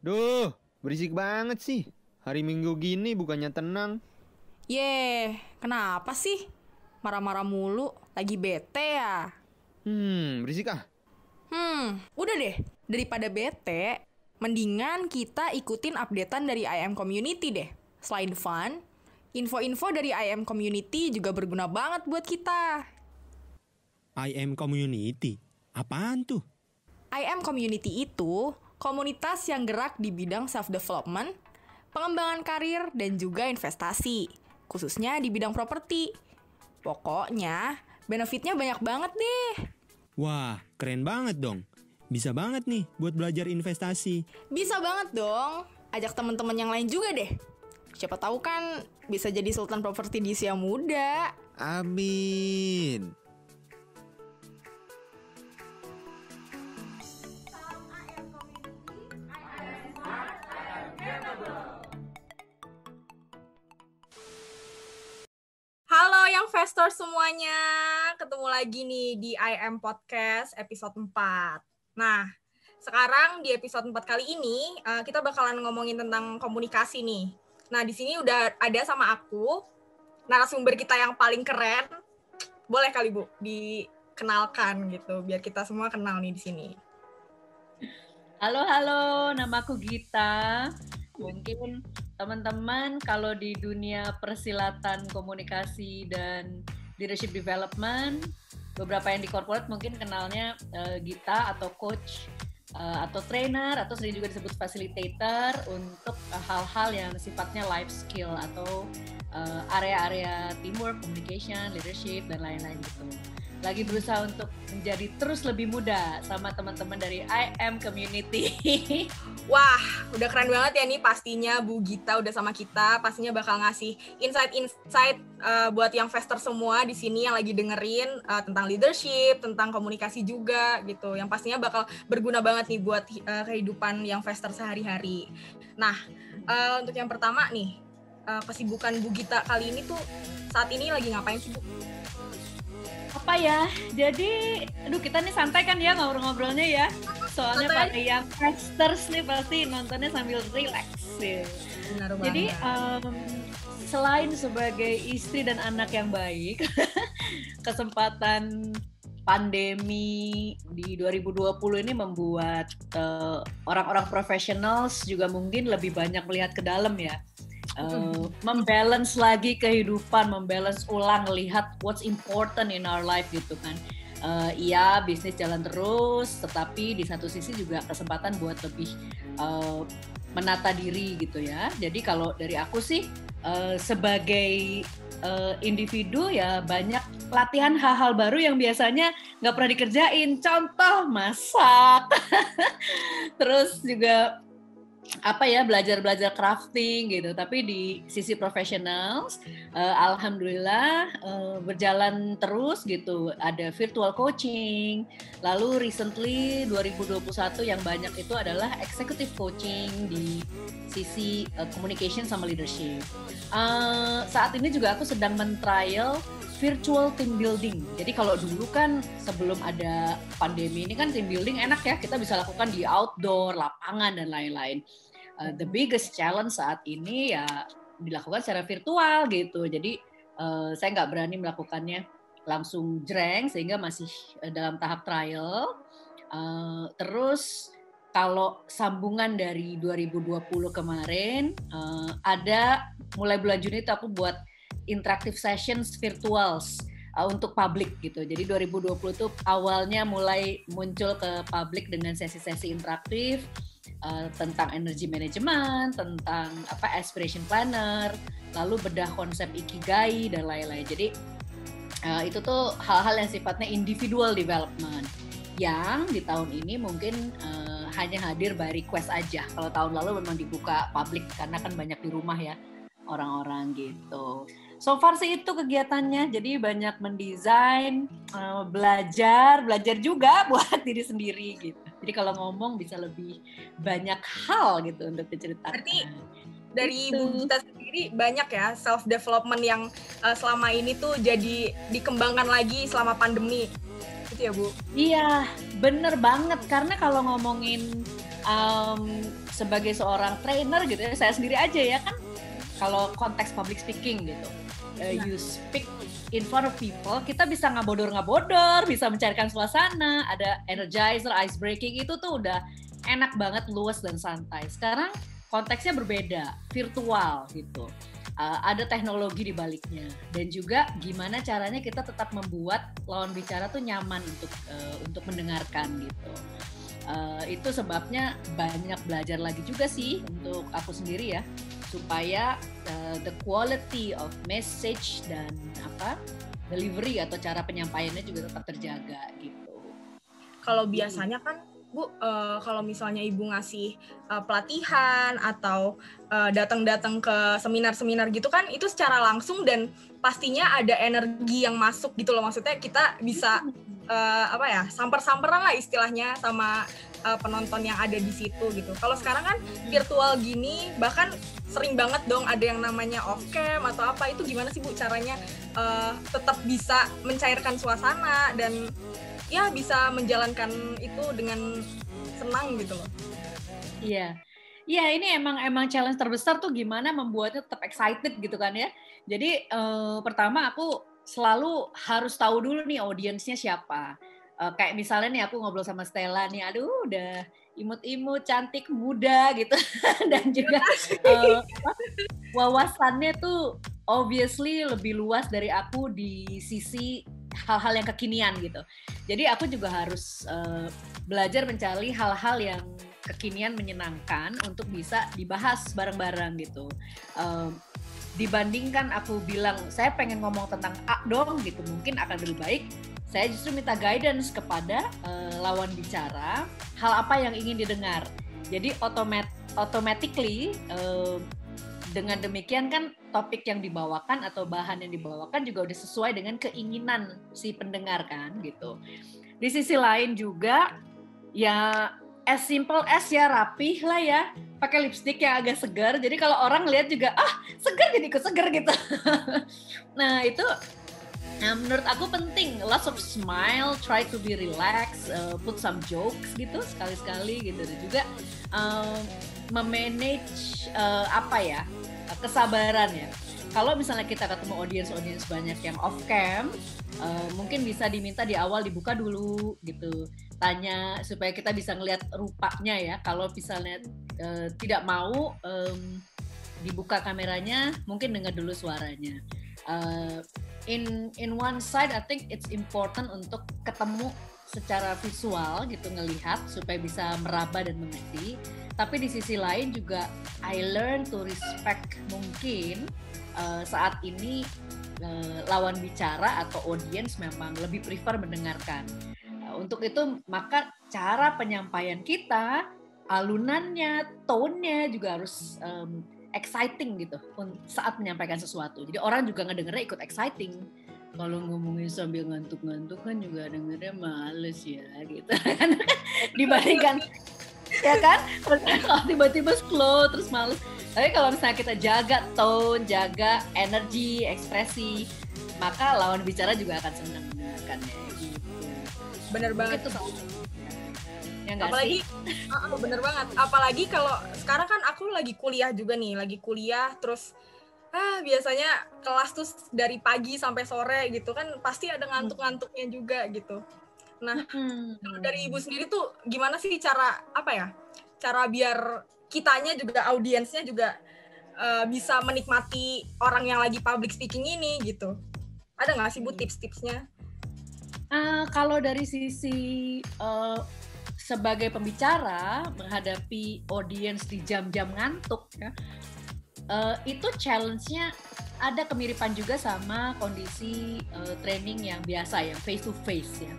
Duh, berisik banget sih. Hari Minggu gini bukannya tenang. Kenapa sih? Marah-marah mulu, lagi bete ya? Berisik ah. Udah deh, daripada bete, mendingan kita ikutin updatean dari IM Community deh. Selain fun, info-info dari IM Community juga berguna banget buat kita. IM Community? Apaan tuh? IM Community itu komunitas yang gerak di bidang self-development, pengembangan karir, dan juga investasi, khususnya di bidang properti. Pokoknya, benefitnya banyak banget deh. Wah, keren banget dong. Bisa banget nih buat belajar investasi. Bisa banget dong, ajak teman-teman yang lain juga deh. Siapa tahu kan bisa jadi sultan properti di usia muda. Amin. Halo yang investor semuanya, ketemu lagi nih di IM Podcast episode 4. Nah, sekarang di episode 4 kali ini kita bakalan ngomongin tentang komunikasi nih. Nah, di sini udah ada sama aku, narasumber kita yang paling keren. Boleh kali Bu dikenalkan gitu, biar kita semua kenal nih di sini. Halo, namaku Gita. Mungkin teman-teman kalau di dunia persilatan komunikasi dan leadership development, beberapa yang di corporate mungkin kenalnya Gita atau coach atau trainer atau sering juga disebut facilitator untuk hal-hal yang sifatnya life skill atau area-area teamwork, communication, leadership dan lain-lain gitu. Lagi berusaha untuk menjadi terus lebih muda sama teman-teman dari IM Community. Wah, udah keren banget ya nih pastinya Bu Gita udah sama kita. Pastinya bakal ngasih insight-insight buat yang investor semua di sini yang lagi dengerin tentang leadership, tentang komunikasi juga gitu. Yang pastinya bakal berguna banget nih buat kehidupan yang investor sehari-hari. Nah, untuk yang pertama nih, kesibukan Bu Gita kali ini tuh saat ini lagi ngapain sih Bu? Apa ya? Jadi, kita nih santai kan ya ngobrol-ngobrolnya ya. Soalnya Santai. pada yang investors nih pasti nontonnya sambil relax ya. Benar banget. Jadi selain sebagai istri dan anak yang baik, kesempatan pandemi di 2020 ini membuat orang-orang professionals juga mungkin lebih banyak melihat ke dalam ya. Membalance lagi kehidupan, membalance ulang, lihat what's important in our life gitu kan. Iya, bisnis jalan terus, tetapi di satu sisi juga kesempatan buat lebih menata diri gitu ya. Jadi kalau dari aku sih sebagai individu ya banyak latihan hal-hal baru yang biasanya nggak pernah dikerjain. Contoh masak, terus juga belajar crafting gitu. Tapi di sisi professionals alhamdulillah berjalan terus gitu. Ada virtual coaching, lalu recently 2021 yang banyak itu adalah executive coaching di sisi communication sama leadership. Saat ini juga aku sedang men-trial virtual team building. Jadi kalau dulu kan sebelum ada pandemi ini kan team building enak ya, kita bisa lakukan di outdoor, lapangan dan lain-lain. The biggest challenge saat ini ya dilakukan secara virtual gitu. Jadi saya nggak berani melakukannya langsung jreng sehingga masih dalam tahap trial. Terus kalau sambungan dari 2020 kemarin ada mulai bulan Juni itu aku buat interactive sessions virtuals untuk publik gitu. Jadi 2020 itu awalnya mulai muncul ke publik dengan sesi-sesi interaktif tentang energy management, tentang aspiration planner, lalu bedah konsep ikigai dan lain-lain. Jadi itu tuh hal-hal yang sifatnya individual development yang di tahun ini mungkin hanya hadir by request aja. Kalau tahun lalu memang dibuka publik karena kan banyak di rumah ya orang-orang gitu. So far sih itu kegiatannya, jadi banyak mendesain, belajar juga buat diri sendiri gitu. Jadi kalau ngomong bisa lebih banyak hal gitu untuk diceritakan. Berarti dari Bu Gita sendiri banyak ya self development yang selama ini tuh jadi dikembangkan lagi selama pandemi. Gitu ya Bu? Iya, bener banget. Karena kalau ngomongin sebagai seorang trainer gitu ya, saya sendiri aja ya kan, kalau konteks public speaking gitu, you speak in front of people, kita bisa ngabodor-ngabodor, bisa mencairkan suasana, ada energizer, ice breaking, itu tuh udah enak banget, luas dan santai. Sekarang konteksnya berbeda, virtual gitu. Ada teknologi di baliknya, dan juga gimana caranya kita tetap membuat lawan bicara tuh nyaman untuk mendengarkan gitu. Itu sebabnya banyak belajar lagi juga sih untuk aku sendiri ya, supaya the quality of message dan delivery atau cara penyampaiannya juga tetap terjaga gitu. Kalau biasanya kan Bu, kalau misalnya Ibu ngasih pelatihan atau datang-datang ke seminar-seminar gitu kan, itu secara langsung dan pastinya ada energi yang masuk gitu loh. Maksudnya kita bisa samper-samperan lah istilahnya sama penonton yang ada di situ gitu. Kalau sekarang kan virtual gini, bahkan sering banget dong ada yang namanya off cam atau apa. Itu gimana sih Bu caranya tetap bisa mencairkan suasana dan ya bisa menjalankan itu dengan senang gitu loh. Iya. Iya, ini emang challenge terbesar tuh gimana membuatnya tetap excited gitu kan ya. Jadi pertama aku selalu harus tahu dulu nih audiensnya siapa. Kayak misalnya nih aku ngobrol sama Stella nih, aduh udah imut-imut, cantik, muda gitu. Dan juga wawasannya tuh obviously lebih luas dari aku di sisi hal-hal yang kekinian gitu. Jadi aku juga harus belajar mencari hal-hal yang kekinian menyenangkan untuk bisa dibahas bareng-bareng gitu. Dibandingkan aku bilang saya pengen ngomong tentang A dong gitu, mungkin akan lebih baik saya justru minta guidance kepada lawan bicara hal apa yang ingin didengar. Jadi automatically dengan demikian kan topik yang dibawakan atau bahan yang dibawakan juga udah sesuai dengan keinginan si pendengar kan gitu. Di sisi lain juga ya as simple as ya rapih lah ya, pakai lipstick yang agak segar. Jadi kalau orang lihat juga segar, jadi ikut segar gitu. Nah itu menurut aku penting, lots of smile, try to be relaxed, put some jokes gitu sekali-sekali gitu. Dan juga memanage kesabaran ya. Kalau misalnya kita ketemu audiens banyak yang off cam, mungkin bisa diminta di awal dibuka dulu gitu, tanya supaya kita bisa ngelihat rupanya ya. Kalau misalnya tidak mau dibuka kameranya, mungkin dengar dulu suaranya. In one side, I think it's important untuk ketemu secara visual gitu, ngelihat supaya bisa meraba dan mengerti. Tapi di sisi lain juga I learn to respect mungkin saat ini lawan bicara atau audience memang lebih prefer mendengarkan. Untuk itu maka cara penyampaian kita, alunannya, tone-nya juga harus exciting gitu saat menyampaikan sesuatu. Jadi orang juga ngedengernya ikut exciting. Kalau ngomongin sambil ngantuk-ngantuk kan juga dengernya males ya gitu. Dibandingkan ya kan, kalau tiba-tiba slow terus males. Tapi kalau misalnya kita jaga tone, jaga energi, ekspresi, maka lawan bicara juga akan senang mendengarkannya gitu. Bener banget itu. Ya apalagi bener banget. Apalagi kalau sekarang kan aku lagi kuliah juga nih, terus biasanya kelas tuh dari pagi sampai sore gitu kan, pasti ada ngantuk-ngantuknya juga gitu. Nah, dari Ibu sendiri tuh gimana sih cara biar kitanya juga, audiensnya juga bisa menikmati orang yang lagi public speaking ini gitu? Ada nggak sih Bu tips-tipsnya? Kalau dari sisi sebagai pembicara menghadapi audiens di jam-jam ngantuk ya, itu challenge-nya ada kemiripan juga sama kondisi training yang biasa, yang face to face ya.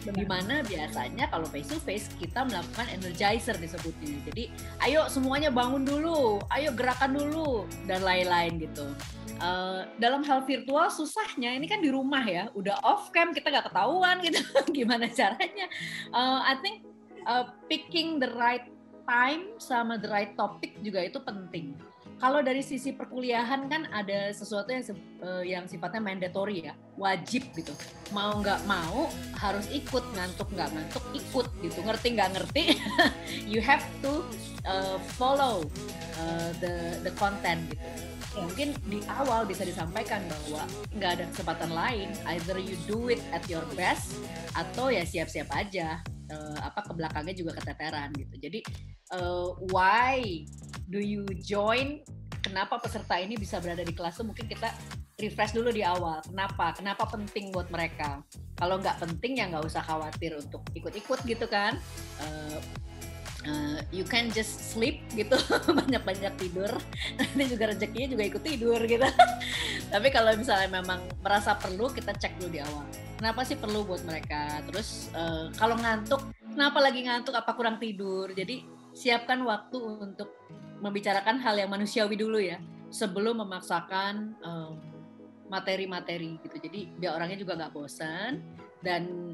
Dimana biasanya kalau face to face kita melakukan energizer disebutnya. Jadi ayo semuanya bangun dulu, ayo gerakan dulu dan lain-lain gitu. Dalam hal virtual susahnya ini kan di rumah ya, udah off cam kita nggak ketahuan gitu. Gimana caranya? I think picking the right time sama the right topic juga itu penting. Kalau dari sisi perkuliahan kan ada sesuatu yang sifatnya mandatory ya, wajib gitu. Mau nggak mau harus ikut, ngantuk nggak ngantuk ikut gitu, ngerti nggak ngerti, you have to follow the content gitu. Mungkin di awal bisa disampaikan bahwa nggak ada kesempatan lain, either you do it at your best atau ya siap-siap aja, ke belakangnya juga keteteran gitu. Jadi why do you join? Kenapa peserta ini bisa berada di kelas tuh? Mungkin kita refresh dulu di awal. Kenapa penting buat mereka? Kalau nggak penting ya nggak usah khawatir untuk ikut-ikut gitu kan. You can just sleep gitu, banyak-banyak tidur. Nanti juga rezekinya juga ikut tidur gitu. Tapi kalau misalnya memang merasa perlu, kita cek dulu di awal. Kenapa sih perlu buat mereka? Terus kalau ngantuk, kenapa lagi ngantuk? Apa kurang tidur? Jadi siapkan waktu untuk membicarakan hal yang manusiawi dulu ya, sebelum memaksakan materi-materi gitu. Jadi biar orangnya juga nggak bosan dan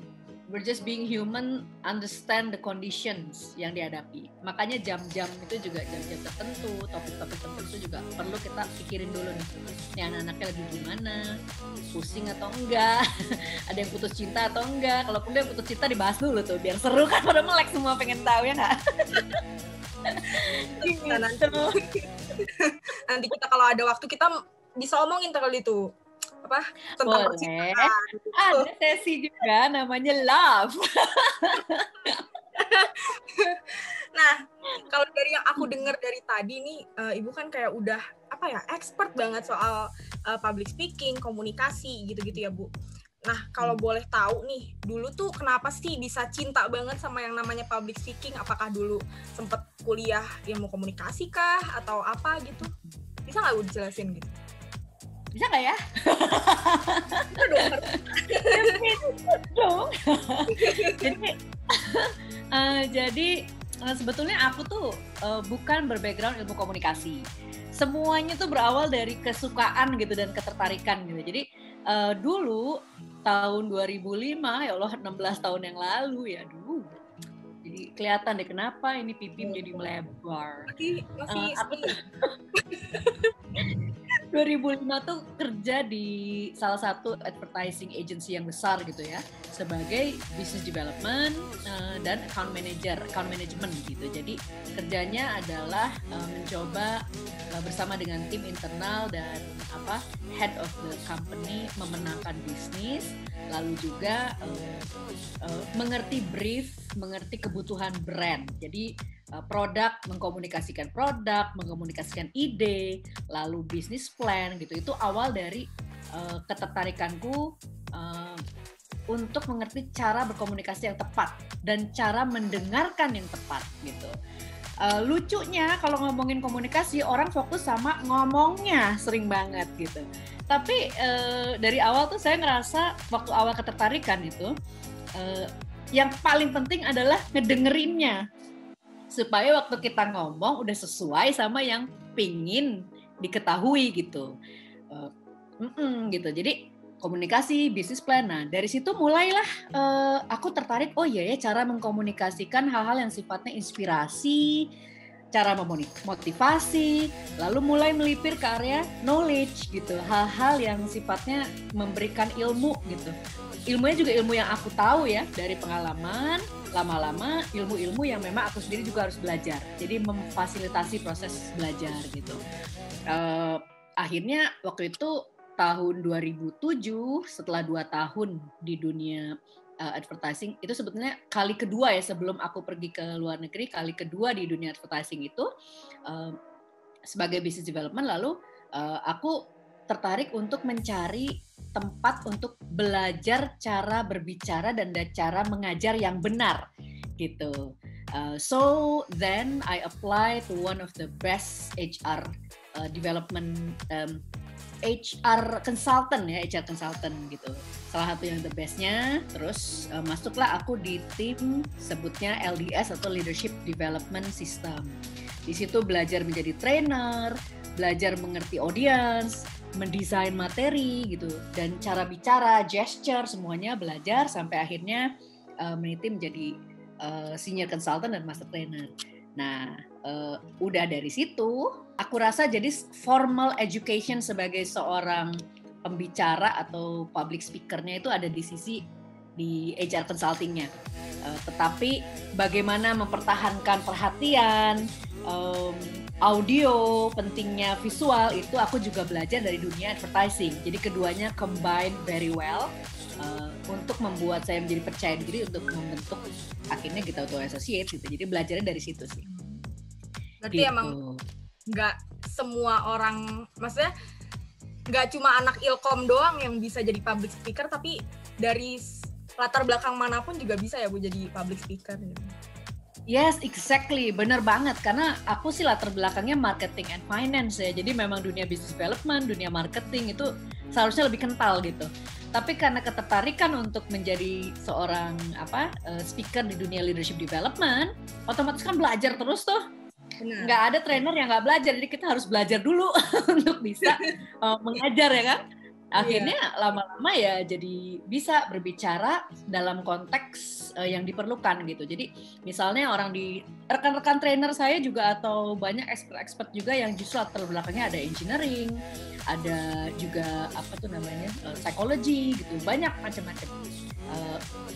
we're just being human, understand the conditions yang dihadapi. Makanya jam-jam itu juga jam-jam tertentu, topik-topik tertentu juga perlu kita pikirin dulu nih. Nih anak-anaknya lagi gimana, pusing atau enggak, ada yang putus cinta atau enggak. Kalau yang putus cinta dibahas dulu tuh, biar seru kan, pada melek semua pengen tahu ya nggak? Nanti kita kalau ada waktu kita bisa omongin kali itu tentang percintaan. Ada sesi juga namanya love. Nah, kalau dari yang aku dengar dari tadi nih, Ibu kan kayak udah expert banget soal public speaking, komunikasi gitu-gitu ya, Bu. Nah, kalau boleh tahu nih, dulu tuh kenapa sih bisa cinta banget sama yang namanya public speaking? Apakah dulu sempet kuliah ilmu komunikasi kah? Atau apa gitu? Bisa nggak Bu dijelasin gitu? Bisa nggak ya? Jadi sebetulnya aku tuh bukan berbackground ilmu komunikasi. Semuanya tuh berawal dari kesukaan gitu dan ketertarikan gitu. Jadi dulu tahun 2005, ya Allah 16 tahun yang lalu ya dulu. Jadi kelihatan deh kenapa ini pipi menjadi melebar. Masih aku tuh 2005 tuh kerja di salah satu advertising agency yang besar gitu ya, sebagai business development dan account management gitu. Jadi kerjanya adalah mencoba bersama dengan tim internal dan head of the company memenangkan bisnis, lalu juga mengerti brief, mengerti kebutuhan brand. Jadi mengkomunikasikan produk, mengkomunikasikan ide, lalu bisnis plan gitu. Itu awal dari ketertarikanku untuk mengerti cara berkomunikasi yang tepat dan cara mendengarkan yang tepat gitu. Lucunya kalau ngomongin komunikasi, orang fokus sama ngomongnya sering banget gitu. Tapi dari awal tuh saya ngerasa waktu awal ketertarikan itu yang paling penting adalah ngedengerinnya, supaya waktu kita ngomong udah sesuai sama yang pingin diketahui gitu. Gitu. Jadi komunikasi, bisnis plan. Nah dari situ mulailah aku tertarik. Oh iya ya, cara mengkomunikasikan hal-hal yang sifatnya inspirasi, cara memotivasi, lalu mulai melipir ke area knowledge gitu. Hal-hal yang sifatnya memberikan ilmu gitu. Ilmunya juga ilmu yang aku tahu ya dari pengalaman. Lama-lama ilmu-ilmu yang memang aku sendiri juga harus belajar. Jadi memfasilitasi proses belajar gitu. Akhirnya waktu itu tahun 2007, setelah 2 tahun di dunia advertising, itu sebetulnya kali kedua ya sebelum aku pergi ke luar negeri, kali kedua di dunia advertising itu sebagai business development. Lalu aku tertarik untuk mencari tempat untuk belajar cara berbicara dan cara mengajar yang benar gitu. So then I apply to one of the best HR development HR consultant ya, HR consultant gitu. Salah satu yang the bestnya. Terus masuklah aku di tim sebutnya LDS atau Leadership Development System. Di situ belajar menjadi trainer, belajar mengerti audience, mendesain materi gitu, dan cara bicara, gesture, semuanya belajar sampai akhirnya meniti menjadi senior consultant dan master trainer. Nah udah dari situ, aku rasa jadi formal education sebagai seorang pembicara atau public speaker-nya itu ada di sisi di HR consulting-nya. Tetapi bagaimana mempertahankan perhatian, audio, pentingnya visual, itu aku juga belajar dari dunia advertising. Jadi keduanya combine very well untuk membuat saya menjadi percaya diri untuk membentuk akhirnya Gita Utoyo Associates gitu. Jadi belajarnya dari situ sih. Berarti gitu. emang nggak semua orang, maksudnya nggak cuma anak ilkom doang yang bisa jadi public speaker, tapi dari latar belakang manapun juga bisa ya Bu jadi public speaker gitu. Yes, exactly. Bener banget. Karena aku sih latar belakangnya marketing and finance ya. Jadi memang dunia business development, dunia marketing itu seharusnya lebih kental gitu. Tapi karena ketertarikan untuk menjadi seorang speaker di dunia leadership development, otomatis kan belajar terus tuh. Benar. Nggak ada trainer yang nggak belajar, jadi kita harus belajar dulu untuk bisa mengajar ya kan. Akhirnya lama-lama ya jadi bisa berbicara dalam konteks yang diperlukan gitu. Jadi misalnya rekan-rekan trainer saya juga atau banyak expert juga yang justru latar belakangnya ada engineering, ada juga psychology gitu, banyak macam-macam.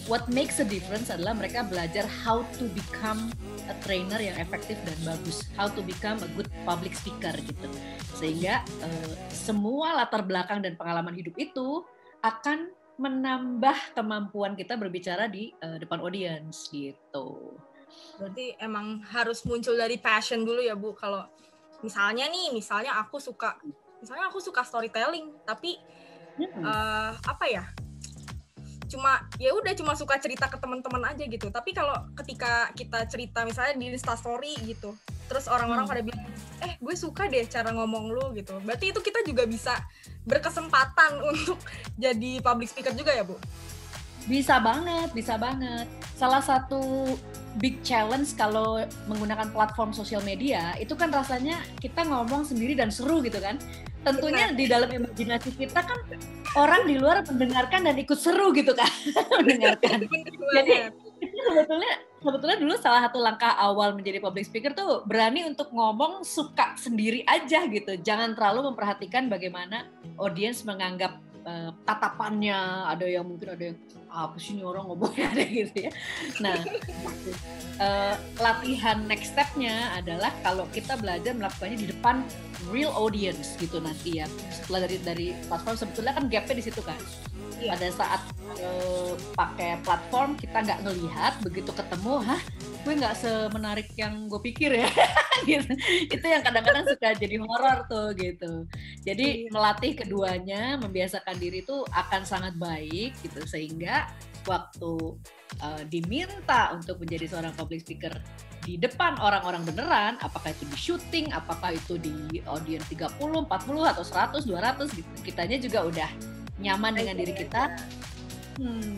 What makes a difference adalah mereka belajar how to become a trainer yang efektif dan bagus, how to become a good public speaker gitu. Sehingga semua latar belakang dan pengalaman hidup itu akan menambah kemampuan kita berbicara di depan audience gitu. Berarti emang harus muncul dari passion dulu ya Bu. Kalau misalnya aku suka storytelling, tapi cuma suka cerita ke teman-teman aja gitu. Tapi kalau ketika kita cerita misalnya di Instastory gitu, terus orang-orang pada bilang, gue suka deh cara ngomong lu gitu. Berarti itu kita juga bisa berkesempatan untuk jadi public speaker juga ya Bu? Bisa banget. Salah satu big challenge kalau menggunakan platform sosial media, itu kan rasanya kita ngomong sendiri dan seru gitu kan. Tentunya di dalam imajinasi kita kan orang di luar mendengarkan dan ikut seru gitu kan. Mendengarkan. Jadi itu sebetulnya dulu salah satu langkah awal menjadi public speaker tuh berani untuk ngomong suka sendiri aja gitu. Jangan terlalu memperhatikan bagaimana audiens menganggap tatapannya, ada yang apa sih ini orang ngomongnya ada gitu ya. Nah, latihan next step-nya adalah kalau kita belajar melakukannya di depan real audience gitu nanti ya. Setelah dari platform sebetulnya kan gap-nya di situ kan. Pada saat pakai platform kita nggak ngelihat, begitu ketemu, gue nggak semenarik yang gue pikir ya. Gitu. Itu yang kadang-kadang suka jadi horor tuh gitu. Jadi melatih keduanya, membiasakan diri itu akan sangat baik gitu, sehingga waktu diminta untuk menjadi seorang public speaker di depan orang-orang beneran, apakah itu di syuting, apakah itu di audiens 30, 40 atau 100, 200 gitu. Kitanya juga udah nyaman dengan diri kita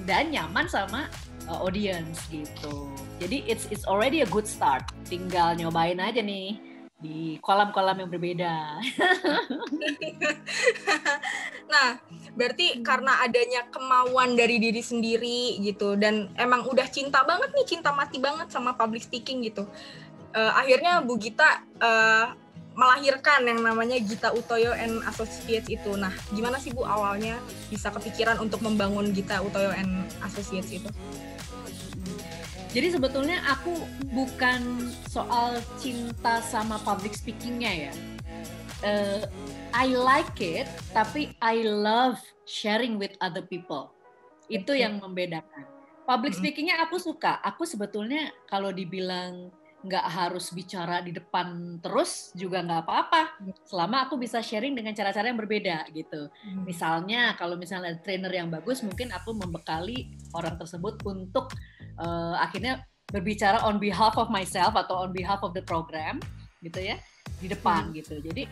dan nyaman sama audience gitu. Jadi it's already a good start. Tinggal nyobain aja nih di kolam-kolam yang berbeda. Nah, berarti karena adanya kemauan dari diri sendiri gitu, dan emang udah cinta mati banget sama public speaking gitu. Akhirnya Bu Gita melahirkan yang namanya Gita Utoyo and Associates itu. Nah, gimana sih Bu awalnya bisa kepikiran untuk membangun Gita Utoyo and Associates itu? Jadi sebetulnya aku bukan soal cinta sama public speaking-nya ya. I like it, tapi I love sharing with other people. Itu yang membedakan. Public speaking-nya aku suka. Aku sebetulnya kalau dibilang nggak harus bicara di depan terus juga nggak apa-apa. Selama aku bisa sharing dengan cara-cara yang berbeda gitu. Misalnya kalau misalnya trainer yang bagus, mungkin aku membekali orang tersebut untuk akhirnya berbicara on behalf of myself atau on behalf of the program gitu ya di depan gitu. Jadi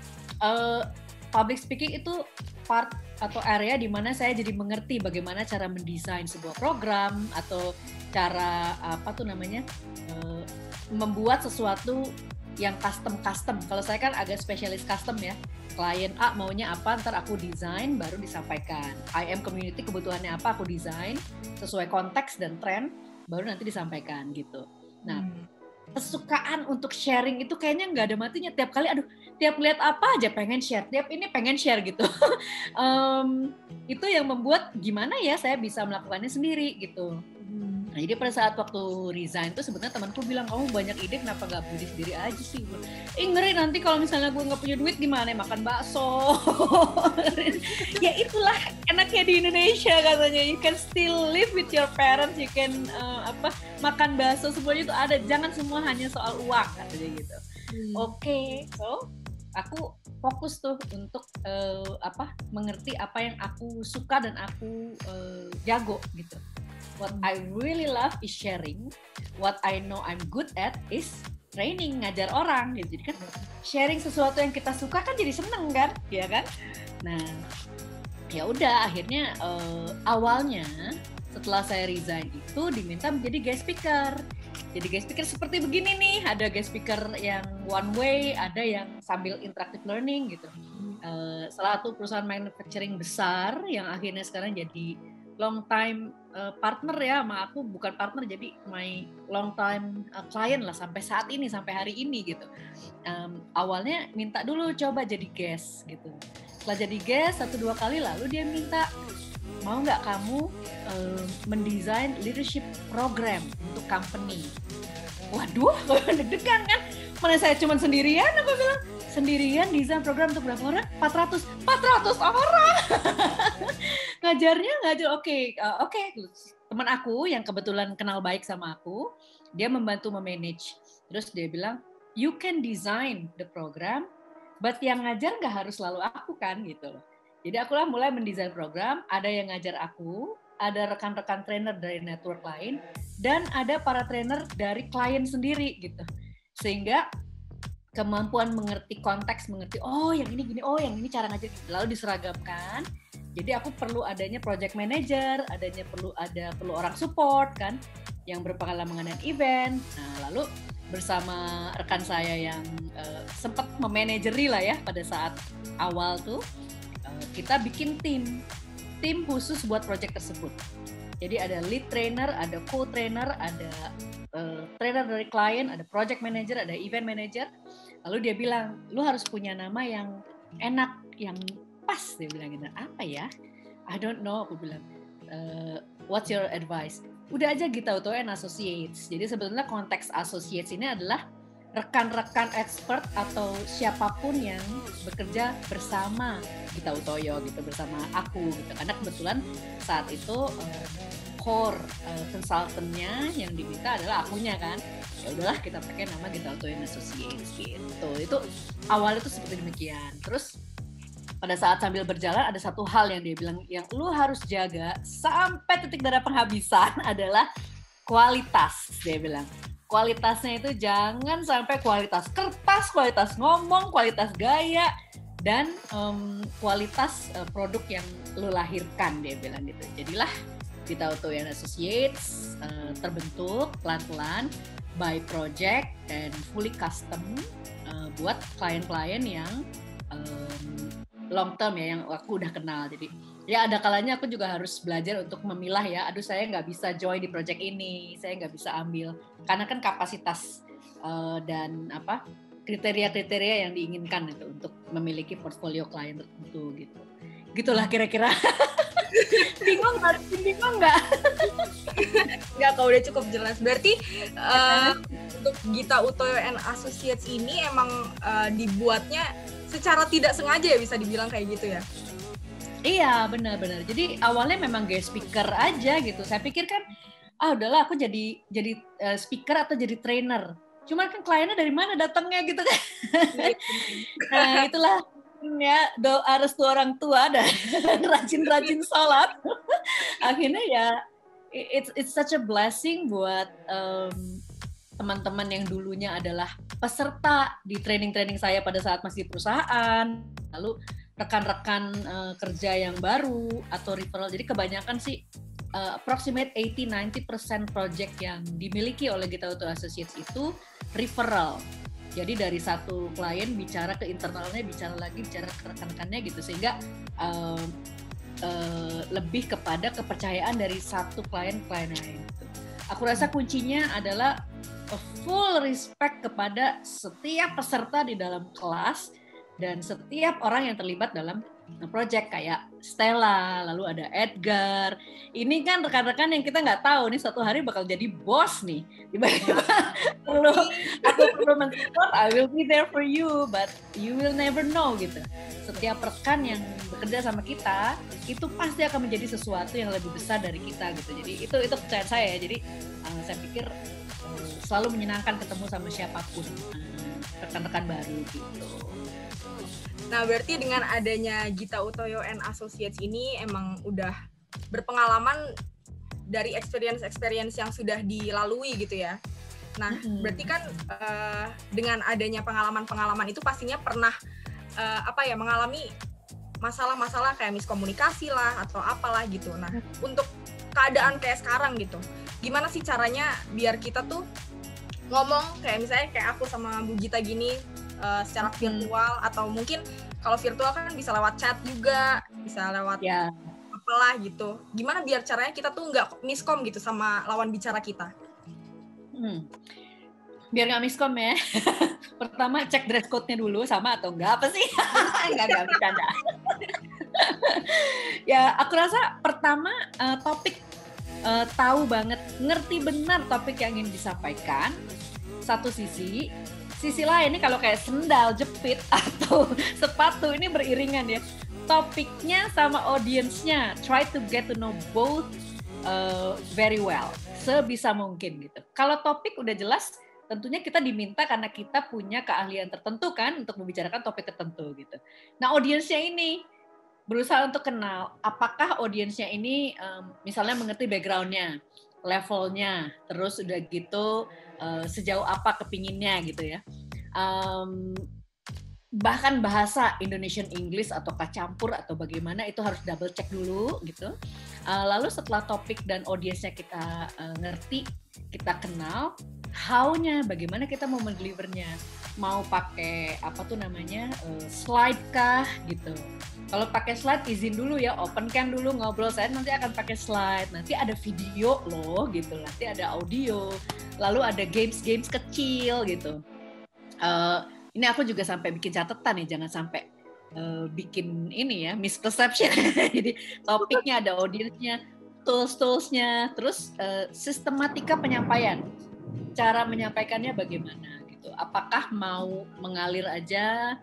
public speaking itu part atau area di mana saya jadi mengerti bagaimana cara mendesain sebuah program atau cara membuat sesuatu yang custom. Kalau saya kan agak spesialis custom ya. Klien A maunya apa, ntar aku desain baru disampaikan. IM community kebutuhannya apa, aku desain sesuai konteks dan tren baru nanti disampaikan gitu. Nah, kesukaan untuk sharing itu kayaknya nggak ada matinya. Tiap kali, tiap lihat apa aja pengen share, tiap ini pengen share gitu. Itu yang membuat gimana ya saya bisa melakukannya sendiri gitu. Nah, jadi pada saat waktu resign tuh sebenarnya temanku bilang, kamu banyak ide, kenapa nggak berdiri sendiri aja sih? Ngeri nanti kalau misalnya gue nggak punya duit gimana, makan bakso. Ya itulah enaknya di Indonesia katanya, you can still live with your parents, you can makan bakso, semuanya itu ada, jangan semua hanya soal uang katanya gitu. Oke, so aku fokus tuh untuk mengerti apa yang aku suka dan aku jago gitu. What I really love is sharing. What I know I'm good at is training, ngajar orang gitu. Jadi kan sharing sesuatu yang kita suka kan jadi seneng kan, ya kan? Nah, ya udah akhirnya awalnya setelah saya resign itu diminta menjadi guest speaker. Jadi guest speaker seperti begini nih, ada guest speaker yang one way, ada yang sambil interactive learning gitu. Salah satu perusahaan manufacturing besar yang akhirnya sekarang jadi long time partner ya sama aku, bukan partner, jadi my long time client lah sampai saat ini, sampai hari ini gitu. Awalnya minta dulu coba jadi guest gitu. Setelah jadi guest 1-2 kali, lalu dia minta, mau nggak kamu mendesain leadership program untuk company. Waduh, deg-degan kan, mana saya cuma sendirian, aku bilang sendirian desain program untuk berapa orang? 400 orang. Ngajar oke. Teman aku yang kebetulan kenal baik sama aku, dia membantu memanage. Terus dia bilang, you can design the program, but yang ngajar nggak harus selalu aku kan gitu. Jadi akulah mulai mendesain program, ada yang ngajar aku, ada rekan-rekan trainer dari network lain, dan ada para trainer dari klien sendiri gitu. Sehingga kemampuan mengerti konteks, mengerti yang ini gini, yang ini cara ngajar, lalu diseragamkan. Jadi aku perlu adanya project manager, perlu orang support kan, yang berpengalaman mengenai event. Nah, lalu bersama rekan saya yang sempat memanageri lah ya pada saat awal tuh, kita bikin tim khusus buat project tersebut. Jadi ada lead trainer, ada co-trainer, ada trainer dari klien, ada project manager, ada event manager. Lalu dia bilang, lu harus punya nama yang enak, yang pas. Dia bilang gitu, apa ya? I don't know, aku bilang. What's your advice? Udah aja Gita Utoyo and Associates. Jadi sebetulnya konteks associates ini adalah rekan-rekan expert atau siapapun yang bekerja bersama Gita Utoyo gitu, bersama aku gitu. Karena kebetulan saat itu core consultant-nya yang diminta adalah akunya kan. Ya udahlah kita pakai nama Gita Utoyo and Associates gitu. Itu awal itu seperti demikian. Terus pada saat sambil berjalan ada satu hal yang dia bilang yang lu harus jaga sampai titik darah penghabisan adalah kualitas. Dia bilang kualitasnya itu jangan sampai kualitas kertas, kualitas ngomong, kualitas gaya, dan kualitas produk yang lu lahirkan, dia bilang gitu. Jadilah Gita Utoyo and Associates terbentuk pelan-pelan by project dan fully custom buat klien-klien yang long term ya, yang aku udah kenal. Jadi ya ada kalanya aku juga harus belajar untuk memilah ya, aduh saya nggak bisa join di project ini, saya nggak bisa ambil, karena kan kapasitas dan kriteria-kriteria yang diinginkan itu untuk memiliki portfolio klien tertentu gitu. Gitulah kira-kira. Bingung nggak? Nggak, kalau udah cukup jelas. Berarti untuk Gita Utoyo and Associates ini emang dibuatnya secara tidak sengaja ya, bisa dibilang kayak gitu ya? Iya, benar-benar. Jadi awalnya memang guest speaker aja gitu. Saya pikir kan, udahlah aku jadi speaker atau jadi trainer. Cuma kan kliennya dari mana datangnya gitu kan. Nah itulah ya doa restu orang tua dan rajin-rajin sholat. Akhirnya ya it's such a blessing buat teman-teman yang dulunya adalah peserta di training-training saya pada saat masih di perusahaan, lalu rekan-rekan kerja yang baru atau referral. Jadi kebanyakan sih approximate 80-90% project yang dimiliki oleh Gita Utoyo Associates itu referral. Jadi dari satu klien bicara ke internalnya, bicara ke rekan-rekannya gitu, sehingga lebih kepada kepercayaan dari satu klien lain. Aku rasa kuncinya adalah a full respect kepada setiap peserta di dalam kelas dan setiap orang yang terlibat dalam project, kayak Stella, lalu ada Edgar. Ini kan rekan-rekan yang kita nggak tahu nih suatu hari bakal jadi bos nih. Tiba-tiba aku perlu mensupport, I will be there for you, but you will never know gitu. Setiap rekan yang bekerja sama kita itu pasti akan menjadi sesuatu yang lebih besar dari kita gitu. Jadi itu kepercayaan saya ya. Jadi saya pikir selalu menyenangkan ketemu sama siapapun rekan-rekan baru gitu. Nah, berarti dengan adanya Gita Utoyo and Associates ini emang udah berpengalaman dari experience yang sudah dilalui gitu ya. Nah, berarti kan dengan adanya pengalaman-pengalaman itu pastinya pernah mengalami masalah-masalah kayak miskomunikasi lah atau apalah gitu. Nah, untuk keadaan kayak sekarang gitu, gimana sih caranya biar kita tuh ngomong kayak misalnya kayak aku sama Bu Gita gini secara virtual, atau mungkin kalau virtual kan bisa lewat chat juga, bisa lewat apalah gitu. Gimana biar caranya kita tuh nggak miskom gitu sama lawan bicara kita? Biar nggak miskom ya. Pertama cek dress code-nya dulu sama atau enggak, apa sih? Enggak bercanda. Ya aku rasa pertama topik, tahu banget, ngerti benar topik yang ingin disampaikan. Satu sisi lain ini kalau kayak sendal jepit atau sepatu ini beriringan ya. Topiknya sama audiensnya, try to get to know both very well, sebisa mungkin gitu. Kalau topik udah jelas, tentunya kita diminta karena kita punya keahlian tertentu kan untuk membicarakan topik tertentu gitu. Nah, audiensnya ini berusaha untuk kenal apakah audiensnya ini misalnya mengerti background-nya, levelnya, terus udah gitu sejauh apa kepinginnya gitu ya. Bahkan bahasa Indonesian English ataukah campur atau bagaimana itu harus double check dulu gitu. Lalu setelah topik dan audiensnya kita ngerti, kita kenal, how-nya bagaimana kita mau mendelivernya, mau pakai slide kah gitu. Kalau pakai slide izin dulu ya, open cam dulu, ngobrol, saya nanti akan pakai slide, nanti ada video loh gitu, nanti ada audio, lalu ada games kecil gitu. Ini aku juga sampai bikin catatan nih, jangan sampai bikin ini ya misperception. Jadi topiknya ada audiensnya, tools-nya, terus sistematika penyampaian, cara menyampaikannya bagaimana gitu. Apakah mau mengalir aja?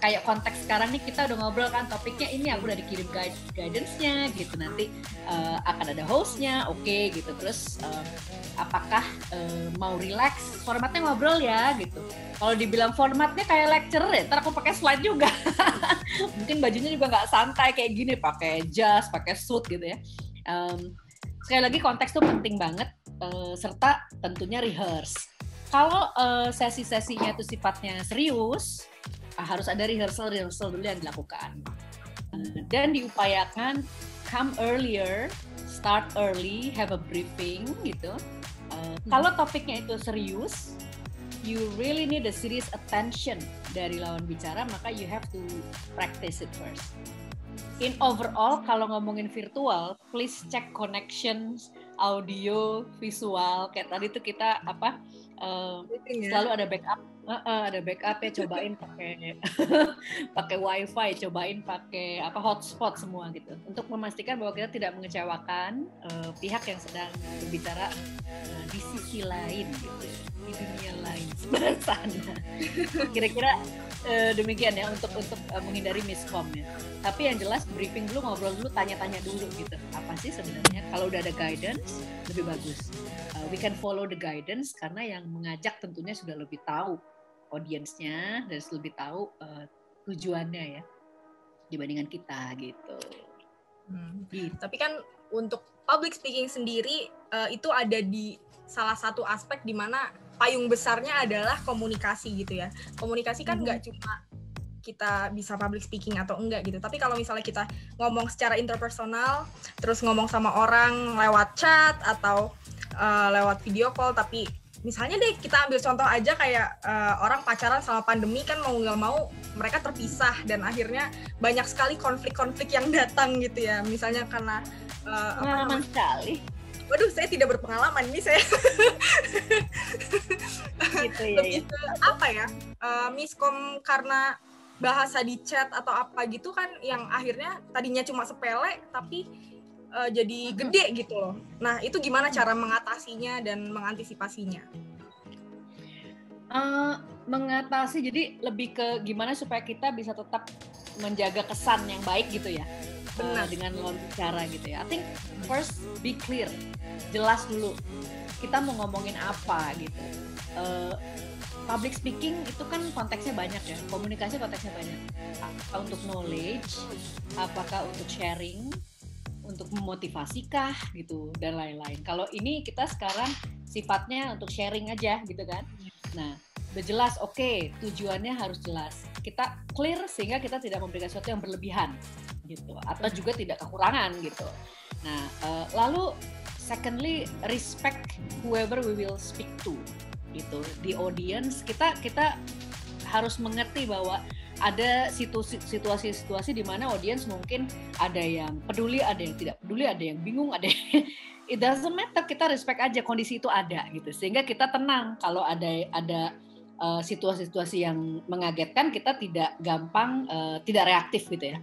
Kayak konteks sekarang nih kita udah ngobrol kan, topiknya ini aku udah dikirim guidance-nya gitu, nanti akan ada host-nya, oke gitu. Terus apakah mau relax, formatnya ngobrol ya gitu. Kalau dibilang formatnya kayak lecture ya, ntar aku pakai slide juga. Mungkin bajunya juga nggak santai kayak gini, pakai jas, pakai suit gitu ya. Sekali lagi konteks tuh penting banget, serta tentunya rehearse. Kalau sesi-sesinya itu sifatnya serius, harus ada rehearsal dulu yang dilakukan. Dan diupayakan come earlier, start early, have a briefing gitu. Kalau topiknya itu serius, you really need a serious attention dari lawan bicara, maka you have to practice it first. In overall, kalau ngomongin virtual, please check connections, audio, visual. Kayak tadi tuh kita selalu ada backup. Ada backup ya, cobain pakai wifi, cobain pakai hotspot semua gitu, untuk memastikan bahwa kita tidak mengecewakan pihak yang sedang berbicara di sisi lain gitu, di dunia lain sebelah sana. Kira-kira demikian ya untuk menghindari miskom ya. Tapi yang jelas briefing dulu, ngobrol dulu, tanya-tanya dulu gitu. Apa sih sebenarnya? Kalau udah ada guidance lebih bagus. We can follow the guidance karena yang mengajak tentunya sudah lebih tahu audiensnya dan lebih tahu tujuannya ya dibandingkan kita gitu. Gitu. Tapi kan untuk public speaking sendiri itu ada di salah satu aspek di mana payung besarnya adalah komunikasi gitu ya. Komunikasi kan nggak cuma kita bisa public speaking atau enggak gitu, tapi kalau misalnya kita ngomong secara interpersonal, terus ngomong sama orang lewat chat atau lewat video call, tapi misalnya deh kita ambil contoh aja kayak orang pacaran selama pandemi kan mau nggak mau mereka terpisah dan akhirnya banyak sekali konflik-konflik yang datang gitu ya, misalnya karena pengalaman sekali. waduh saya tidak berpengalaman ini saya. Gitu ya. Lebih ke apa ya? Miskom karena bahasa di chat atau apa gitu kan yang akhirnya tadinya cuma sepele tapi jadi gede gitu loh. Nah, itu gimana cara mengatasinya dan mengantisipasinya? Mengatasi, jadi lebih ke gimana supaya kita bisa tetap menjaga kesan yang baik gitu ya. Dengan lawan bicara gitu ya. I think first be clear, jelas dulu kita mau ngomongin apa gitu. Public speaking itu kan konteksnya banyak ya, komunikasi konteksnya banyak. Apakah untuk knowledge, apakah untuk sharing, untuk memotivasikah gitu dan lain-lain. Kalau ini kita sekarang sifatnya untuk sharing aja gitu kan. Nah, udah jelas, oke, tujuannya harus jelas. Kita clear sehingga kita tidak memberikan sesuatu yang berlebihan gitu, atau juga tidak kekurangan gitu. Nah, lalu secondly, respect whoever we will speak to gitu. Di audience kita harus mengerti bahwa ada situasi-situasi di mana audience mungkin ada yang peduli, ada yang tidak peduli, ada yang bingung, ada yang it doesn't matter, kita respect aja kondisi itu ada gitu. Sehingga kita tenang kalau ada situasi-situasi yang mengagetkan, kita tidak gampang tidak reaktif gitu ya.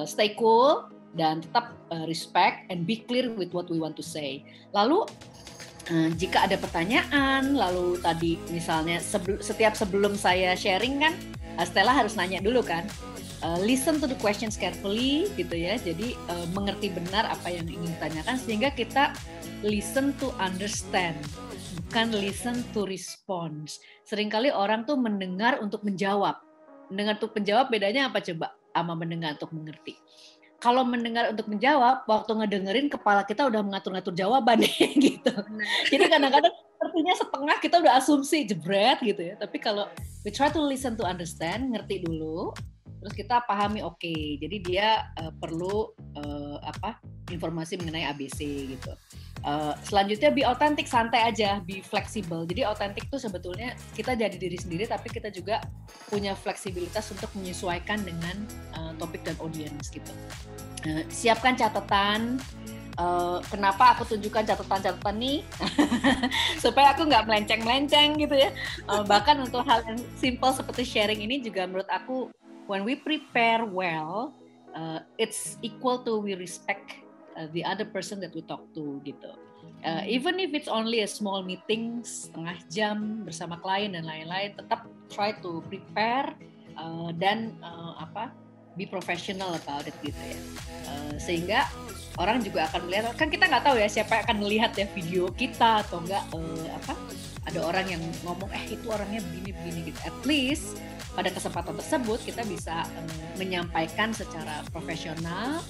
Stay cool dan tetap respect and be clear with what we want to say. Lalu jika ada pertanyaan, lalu tadi misalnya setiap sebelum saya sharing kan Stella harus nanya dulu kan, listen to the questions carefully gitu ya, jadi mengerti benar apa yang ingin ditanyakan sehingga kita listen to understand, bukan listen to respond. Seringkali orang tuh mendengar untuk menjawab. Mendengar untuk menjawab bedanya apa coba sama mendengar untuk mengerti? Kalau mendengar untuk menjawab, waktu ngedengerin kepala kita udah mengatur-ngatur jawaban gitu. Jadi kadang-kadang sepertinya setengah kita udah asumsi jebret gitu ya. Tapi kalau we try to listen to understand, ngerti dulu, terus kita pahami oke. Jadi dia perlu informasi mengenai ABC gitu. Selanjutnya be authentic, santai aja, be flexible. Jadi authentic tuh sebetulnya kita jadi diri sendiri, tapi kita juga punya fleksibilitas untuk menyesuaikan dengan topik dan audience gitu. Siapkan catatan. Kenapa aku tunjukkan catatan-catatan nih? Supaya aku nggak melenceng-melenceng gitu ya. Bahkan untuk hal yang simple seperti sharing ini juga menurut aku, when we prepare well, it's equal to we respect the other person that we talk to gitu. Even if it's only a small meeting setengah jam bersama klien dan lain-lain, tetap try to prepare dan be professional about it gitu ya. Sehingga orang juga akan melihat, kan kita nggak tahu ya siapa yang akan melihat ya video kita atau enggak ada orang yang ngomong itu orangnya begini gitu. At least pada kesempatan tersebut kita bisa menyampaikan secara profesional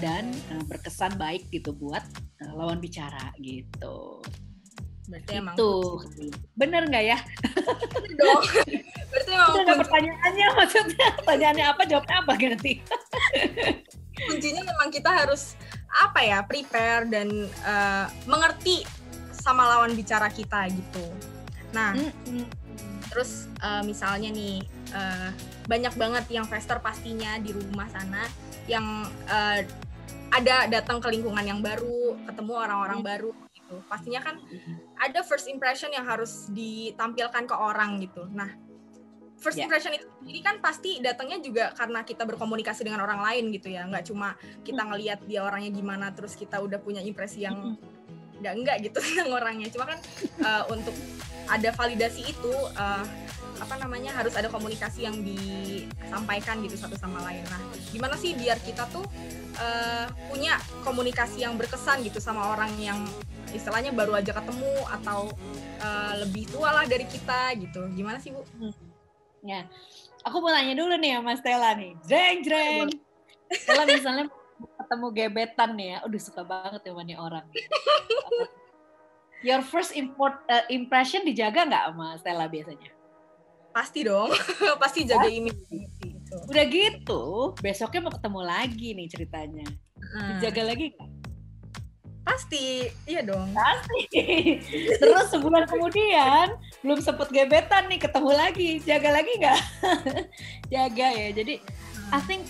dan berkesan baik gitu buat lawan bicara gitu. Berarti emang itu bener nggak ya? Dong. Berarti emang pertanyaannya maksudnya pertanyaannya apa, jawabnya apa ganti? Kuncinya memang kita harus prepare dan mengerti sama lawan bicara kita gitu. Nah, terus misalnya nih banyak banget yang investor pastinya di rumah sana yang ada datang ke lingkungan yang baru, ketemu orang-orang baru gitu. Pastinya kan ada first impression yang harus ditampilkan ke orang gitu. Nah, first impression itu sendiri kan pasti datangnya juga karena kita berkomunikasi dengan orang lain gitu ya. Nggak cuma kita ngelihat dia orangnya gimana terus kita udah punya impresi yang enggak gitu tentang orangnya. Cuma kan untuk ada validasi itu harus ada komunikasi yang disampaikan gitu satu sama lain. Nah, gimana sih biar kita tuh punya komunikasi yang berkesan gitu sama orang yang istilahnya baru aja ketemu atau lebih tua lah dari kita gitu. Gimana sih, Bu? Ya, aku mau tanya dulu nih sama Stella nih. Jreng. Stella misalnya ketemu gebetan nih ya, suka banget ya sama nih orang. Your first impression dijaga nggak sama Stella biasanya? Pasti dong, pasti jaga image. Udah gitu, besoknya mau ketemu lagi nih ceritanya. Dijaga lagi nggak? Pasti, iya dong. Pasti. Terus sebulan kemudian belum sempet gebetan nih, ketemu lagi, jaga lagi nggak? Jaga ya. Jadi I think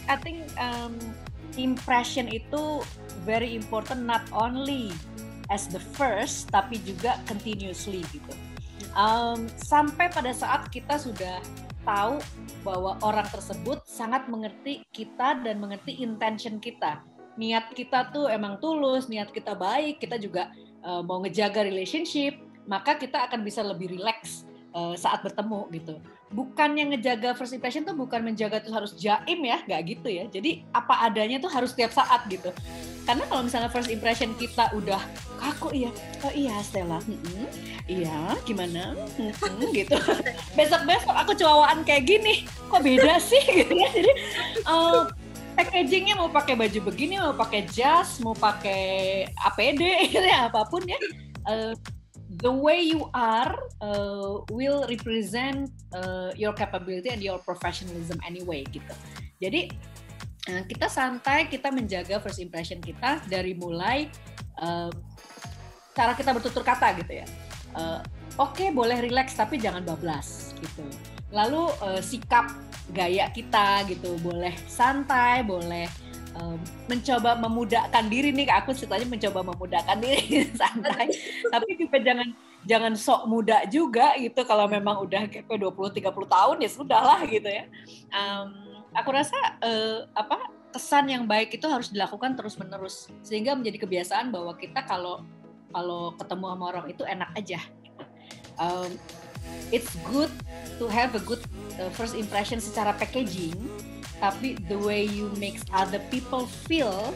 impression itu very important, not only as the first, tapi juga continuously gitu. Sampai pada saat kita sudah tahu bahwa orang tersebut sangat mengerti kita dan mengerti intention kita. Niat kita tuh emang tulus, niat kita baik, kita juga mau ngejaga relationship, maka kita akan bisa lebih relax saat bertemu gitu. Bukannya ngejaga first impression tuh bukan menjaga tuh harus jaim ya, nggak gitu ya. Jadi apa adanya tuh harus tiap saat gitu. Karena kalau misalnya first impression kita udah kaku, oh iya Stella, iya gimana, gitu. Besok-besok aku cowaan kayak gini, kok beda sih gitu ya. Jadi packagingnya mau pakai baju begini, mau pakai jas, mau pakai APD, gitu ya, apapun ya. The way you are will represent your capability and your professionalism anyway gitu. Jadi kita santai, kita menjaga first impression kita dari mulai cara kita bertutur kata gitu ya. Oke, boleh relax tapi jangan bablas gitu. Lalu sikap gaya kita gitu, boleh santai, boleh mencoba memudahkan diri nih, aku ceritanya mencoba memudahkan diri santai, tapi juga jangan sok muda juga gitu. Kalau memang udah kayak 20-30 tahun ya sudahlah gitu ya. Aku rasa kesan yang baik itu harus dilakukan terus-menerus sehingga menjadi kebiasaan bahwa kita kalau ketemu sama orang itu enak aja. It's good to have a good first impression secara packaging, tapi the way you make other people feel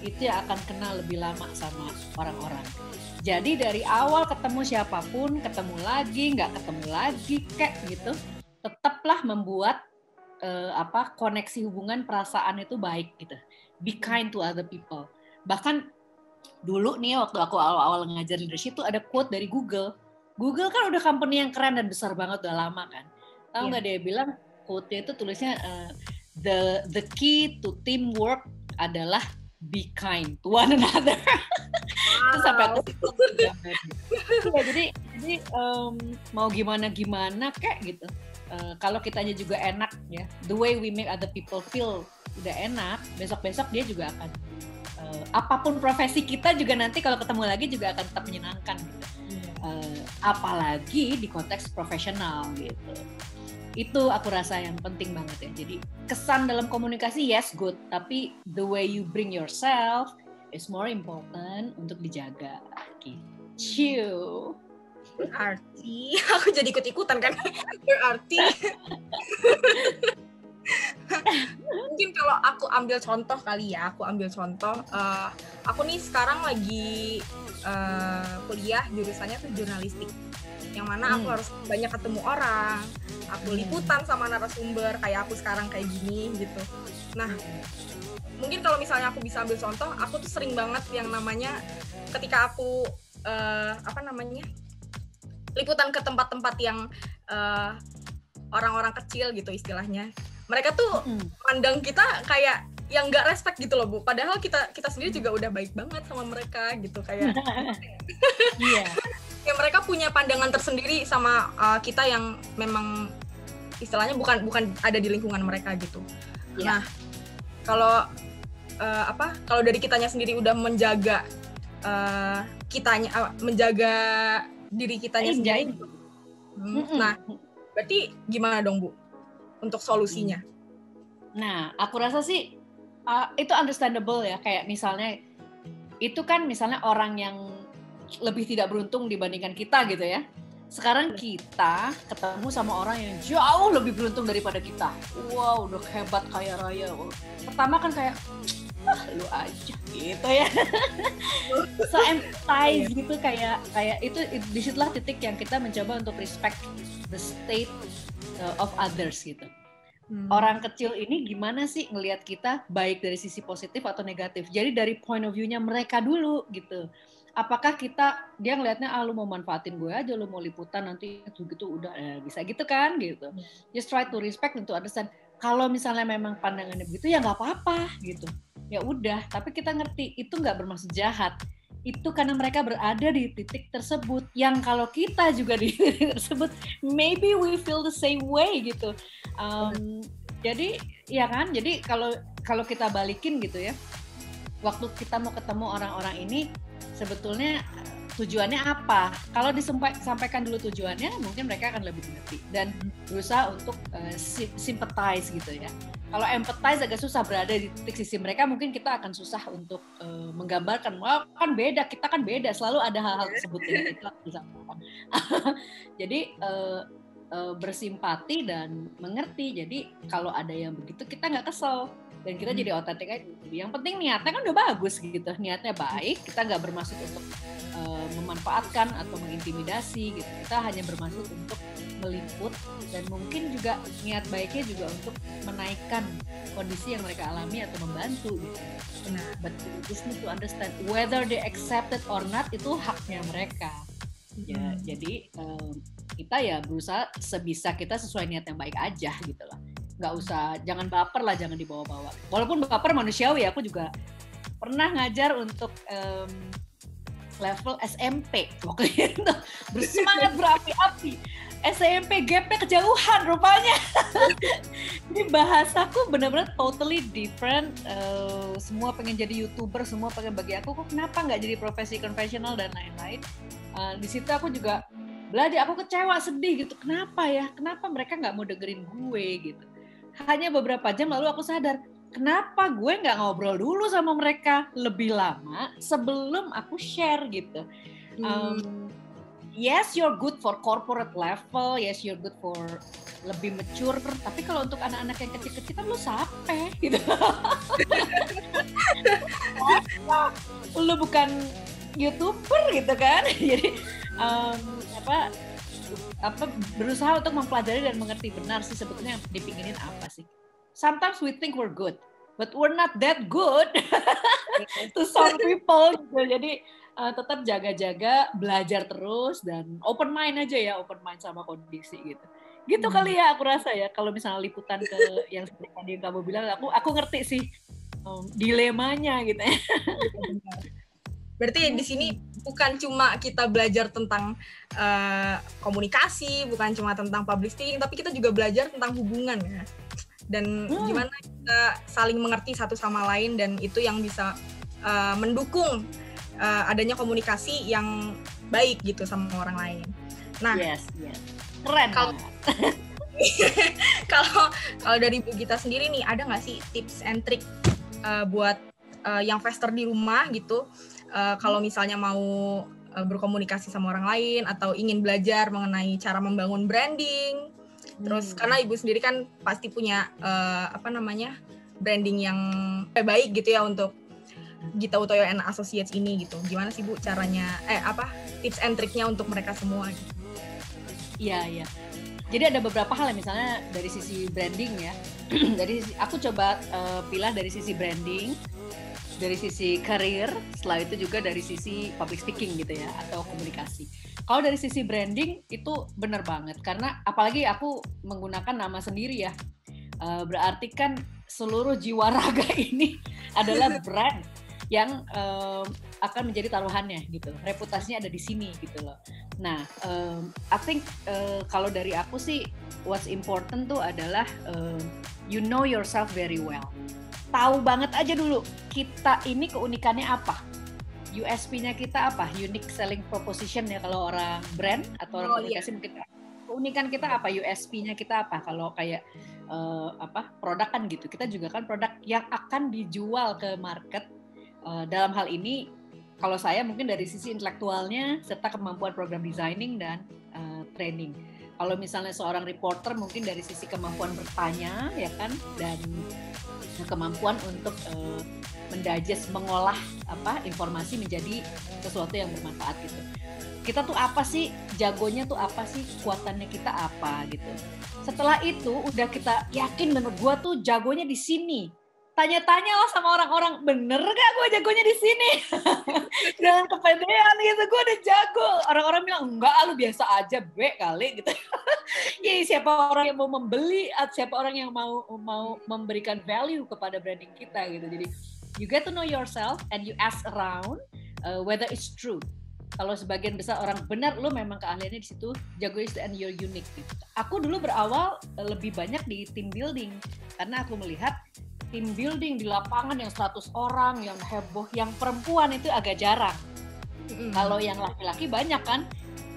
itu yang akan kenal lebih lama sama orang-orang. Jadi dari awal ketemu siapapun, ketemu lagi, nggak ketemu lagi kayak gitu, tetaplah membuat koneksi hubungan perasaan itu baik gitu. Be kind to other people. Bahkan dulu nih waktu aku awal-awal ngajar leadership tuh ada quote dari Google. Google kan udah company yang keren dan besar banget, udah lama kan. Tahu nggak dia bilang quote-nya itu tulisnya the key to teamwork adalah be kind to one another. Itu sampai aku ya, jadi mau gimana kayak gitu. Kalau kitanya juga enak ya, the way we make other people feel udah enak, besok-besok dia juga akan apapun profesi kita juga nanti kalau ketemu lagi juga akan tetap menyenangkan gitu. Apalagi di konteks profesional gitu. Itu aku rasa yang penting banget ya. Jadi kesan dalam komunikasi yes good, tapi the way you bring yourself is more important untuk dijaga. Gitu. Berarti aku jadi ikut-ikutan kan. Berarti mungkin kalau aku ambil contoh kali ya, aku nih sekarang lagi kuliah jurusannya tuh jurnalistik, yang mana aku harus banyak ketemu orang, aku liputan sama narasumber kayak aku sekarang kayak gini gitu. Nah, mungkin kalau misalnya aku bisa ambil contoh, aku tuh sering banget yang namanya ketika aku liputan ke tempat-tempat yang orang-orang kecil gitu istilahnya, mereka tuh pandang kita kayak yang nggak respect gitu loh Bu, padahal kita sendiri juga udah baik banget sama mereka gitu, kayak ya mereka punya pandangan tersendiri sama kita yang memang istilahnya bukan ada di lingkungan mereka gitu. Nah, kalau dari kitanya sendiri udah menjaga menjaga diri kitanya sendiri. Nah, berarti gimana dong Bu untuk solusinya? Nah, aku rasa sih itu understandable ya, kayak misalnya itu kan misalnya orang yang lebih tidak beruntung dibandingkan kita gitu ya. Sekarang kita ketemu sama orang yang jauh lebih beruntung daripada kita. Wow, udah hebat kaya raya. Pertama kan kayak lu aja gitu ya. So empathize gitu, kayak itu disitulah titik yang kita mencoba untuk respect the state of others gitu. Orang kecil ini gimana sih ngelihat kita, baik dari sisi positif atau negatif. Jadi dari point of view-nya mereka dulu gitu. Apakah dia ngelihatnya lu mau manfaatin gue aja, lu mau liputan nanti gitu udah bisa gitu kan gitu. Just try to respect and to understand. Kalau misalnya memang pandangannya begitu ya nggak apa-apa gitu. Ya udah, tapi kita ngerti itu nggak bermaksud jahat. Itu karena mereka berada di titik tersebut yang kalau kita juga di titik tersebut, maybe we feel the same way gitu. Jadi ya kan, jadi kalau kita balikin gitu ya, waktu kita mau ketemu orang-orang ini, sebetulnya tujuannya apa. Kalau disampaikan dulu tujuannya, mungkin mereka akan lebih mengerti dan berusaha untuk sympathize gitu ya. Kalau empathize agak susah, berada di titik sisi mereka, mungkin kita akan susah untuk menggambarkan, wah kan beda, kita kan beda, selalu ada hal-hal tersebut ya, itu harus disampaikan. Jadi bersimpati dan mengerti. Jadi kalau ada yang begitu kita nggak kesel dan kita jadi otentik aja. Yang penting niatnya kan udah bagus gitu, niatnya baik, kita nggak bermaksud untuk memanfaatkan atau mengintimidasi gitu. Kita hanya bermaksud untuk meliput dan mungkin juga niat baiknya juga untuk menaikkan kondisi yang mereka alami atau membantu gitu. Nah, but you just need to understand whether they accept it or not, itu haknya mereka. Ya, jadi kita ya berusaha sebisa kita sesuai niat yang baik aja gitu lah. Nggak usah, jangan baper lah, jangan dibawa-bawa. Walaupun baper manusiawi, aku juga pernah ngajar untuk level SMP waktu itu, bersemangat berapi-api. SMP gapnya kejauhan rupanya. Jadi bahasaku benar-benar totally different. Semua pengen jadi YouTuber, semua pengen bagi aku, kok kenapa nggak jadi profesi konvensional dan lain-lain. Di situ aku juga belajar, aku kecewa, sedih gitu. Kenapa ya? Kenapa mereka nggak mau dengerin gue gitu? Hanya beberapa jam lalu aku sadar, kenapa gue nggak ngobrol dulu sama mereka lebih lama sebelum aku share gitu. Yes, you're good for corporate level, yes, you're good for lebih mature, tapi kalau untuk anak-anak yang kecil-kecil kan lu sape gitu. Lu bukan YouTuber gitu kan. Jadi berusaha untuk mempelajari dan mengerti benar sih sebetulnya yang dipinginin apa sih. Sometimes we think we're good, but we're not that good to some people gitu. Jadi tetap jaga-jaga, belajar terus dan open mind aja ya, open mind sama kondisi gitu. Gitu kali ya aku rasa ya, kalau misalnya liputan ke yang seperti tadi kamu bilang, aku ngerti sih dilemanya gitu ya. Berarti di sini bukan cuma kita belajar tentang komunikasi, bukan cuma tentang public speaking, tapi kita juga belajar tentang hubungan ya. Dan gimana kita saling mengerti satu sama lain, dan itu yang bisa mendukung adanya komunikasi yang baik gitu sama orang lain. Nah, yes. Keren. Kalau dari Bu Gita sendiri nih, ada nggak sih tips and trick buat yang investor di rumah gitu, kalau misalnya mau berkomunikasi sama orang lain atau ingin belajar mengenai cara membangun branding, terus karena Ibu sendiri kan pasti punya branding yang baik gitu ya untuk Gita Utoyo and Associates ini gitu. Gimana sih Bu caranya, tips and triknya untuk mereka semua gitu? Iya. Jadi ada beberapa hal ya, misalnya dari sisi branding ya. Aku coba pilih dari sisi branding, dari sisi karir, setelah itu juga dari sisi public speaking gitu ya, atau komunikasi. Kalau dari sisi branding itu benar banget, karena apalagi aku menggunakan nama sendiri ya, berarti kan seluruh jiwa raga ini adalah brand yang akan menjadi taruhannya gitu, reputasinya ada di sini gitu loh. Nah, I think kalau dari aku sih, what's important tuh adalah you know yourself very well. Tahu banget aja dulu kita ini keunikannya apa, USP-nya kita apa, unique selling proposition ya kalau orang brand atau orang komunikasi mungkin. Keunikan kita apa, USP-nya kita apa, kalau kayak produk kan gitu, kita juga kan produk yang akan dijual ke market. Dalam hal ini kalau saya mungkin dari sisi intelektualnya serta kemampuan program designing dan training. Kalau misalnya seorang reporter mungkin dari sisi kemampuan bertanya ya kan, dan kemampuan untuk mendigest, mengolah informasi menjadi sesuatu yang bermanfaat gitu. Kita tuh apa sih, jagonya tuh apa sih, kekuatannya kita apa gitu. Setelah itu udah kita yakin menurut gua tuh jagonya di sini. Tanya-tanya lah sama orang-orang, bener gak gue jagonya di sini? Jangan kepedean gitu, gue udah jago. Orang-orang bilang, enggak, lu biasa aja, be kali gitu. Ya siapa orang yang mau membeli, siapa orang yang mau memberikan value kepada branding kita gitu. Jadi you get to know yourself and you ask around whether it's true. Kalau sebagian besar orang benar, lu memang keahliannya di situ, jago is and you're unique gitu. Aku dulu berawal lebih banyak di team building, karena aku melihat team building di lapangan yang 100 orang, yang heboh, yang perempuan itu agak jarang. Kalau yang laki-laki banyak kan,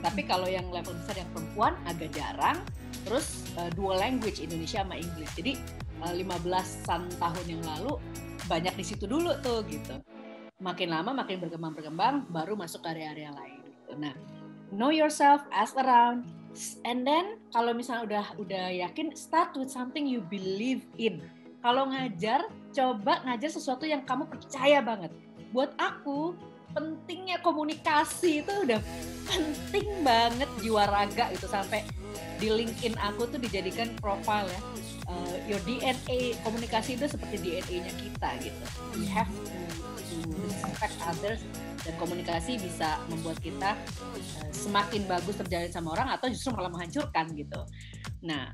tapi kalau yang level besar yang perempuan agak jarang. Terus dual language Indonesia sama Inggris. Jadi 15-an tahun yang lalu banyak di situ dulu tuh gitu. Makin lama makin berkembang baru masuk ke area-area lain gitu. Nah, know yourself, ask around, and then kalau misalnya udah yakin, start with something you believe in. Kalau ngajar, coba ngajar sesuatu yang kamu percaya banget. Buat aku, pentingnya komunikasi itu udah penting banget jiwa raga gitu, sampai di LinkedIn aku tuh dijadikan profile ya. Your DNA, komunikasi itu seperti DNA-nya kita gitu. We have to respect others, dan komunikasi bisa membuat kita semakin bagus terjalin sama orang atau justru malah menghancurkan gitu. Nah,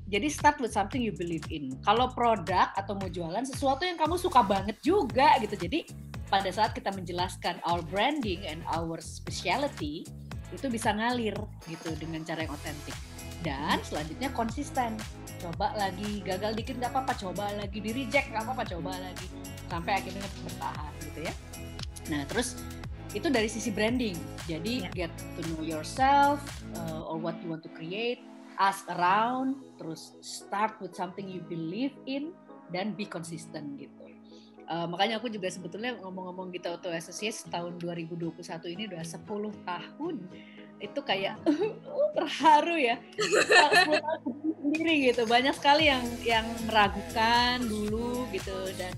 jadi start with something you believe in. Kalau produk atau mau jualan sesuatu yang kamu suka banget juga gitu. Jadi pada saat kita menjelaskan our branding and our specialty, itu bisa ngalir gitu dengan cara yang otentik. Dan selanjutnya konsisten. Coba lagi, gagal dikit nggak apa-apa, coba lagi, di reject nggak apa-apa, coba lagi, sampai akhirnya bertahan gitu ya. Nah terus itu dari sisi branding. Jadi get to know yourself, or what you want to create, ask around, terus start with something you believe in, dan be consistent gitu. Makanya aku juga sebetulnya ngomong-ngomong gitu Auto Associates tahun 2021 ini udah 10 tahun. Itu kayak terharu ya. 10 tahun sendiri gitu. Banyak sekali yang meragukan dulu gitu, dan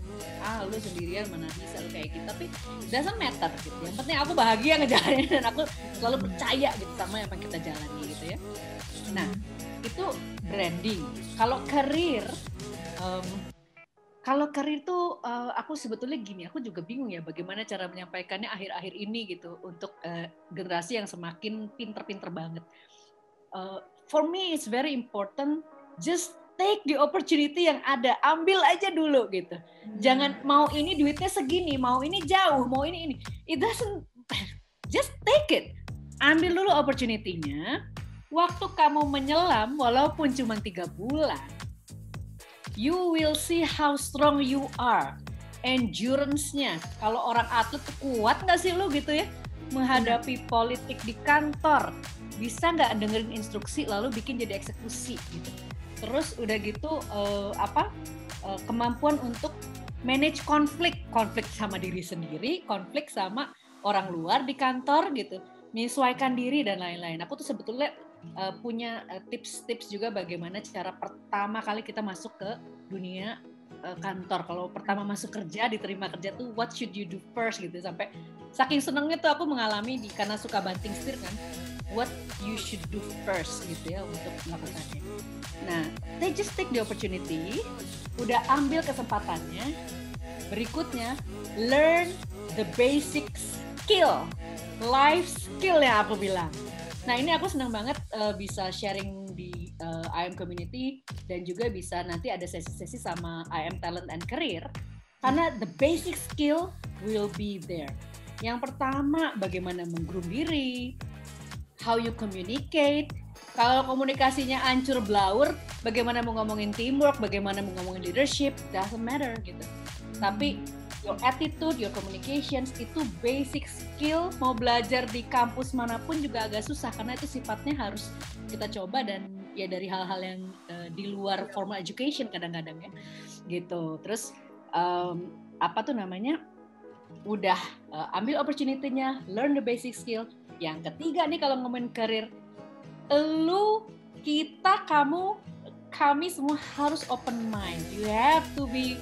lu sendirian mana bisa lu kayak gitu. Tapi doesn't matter gitu. Yang penting aku bahagia ngejalanin, dan aku selalu percaya gitu sama apa yang kita jalani gitu ya. Nah, itu branding. Kalau karir tuh aku sebetulnya gini, aku juga bingung ya bagaimana cara menyampaikannya akhir-akhir ini gitu untuk generasi yang semakin pinter-pinter banget. For me it's very important, just take the opportunity yang ada, ambil aja dulu gitu. Jangan mau ini duitnya segini, mau ini jauh, mau ini. It doesn't, just take it. Ambil dulu opportunity-nya. Waktu kamu menyelam walaupun cuma 3 bulan, you will see how strong you are. Endurance-nya. Kalau orang atlet kuat nggak sih lu gitu ya? Menghadapi politik di kantor. Bisa nggak dengerin instruksi lalu bikin jadi eksekusi gitu. Terus udah gitu kemampuan untuk manage konflik sama diri sendiri, konflik sama orang luar di kantor gitu. Menyesuaikan diri dan lain-lain. Aku tuh sebetulnya punya tips-tips juga bagaimana cara pertama kali kita masuk ke dunia kantor. Kalau pertama masuk kerja, diterima kerja tuh what should you do first gitu. Sampai saking senengnya tuh aku mengalami karena suka banting setir kan, what you should do first gitu ya untuk melakukannya. Nah, they just take the opportunity, udah ambil kesempatannya. Berikutnya, learn the basic skill, life skill yang aku bilang. Nah ini aku senang banget bisa sharing di IM Community, dan juga bisa nanti ada sesi-sesi sama IM Talent and Career, karena the basic skill will be there. Yang pertama, bagaimana menggroom diri, how you communicate. Kalau komunikasinya ancur blaur, bagaimana mau ngomongin teamwork, bagaimana mau ngomongin leadership, doesn't matter gitu. Tapi your attitude, your communications itu basic skill. Mau belajar di kampus manapun juga agak susah karena itu sifatnya harus kita coba, dan ya dari hal-hal yang di luar formal education kadang-kadang ya gitu. Terus udah ambil opportunity-nya, learn the basic skill. Yang ketiga nih kalau ngomongin karir, kami semua harus open mind. You have to be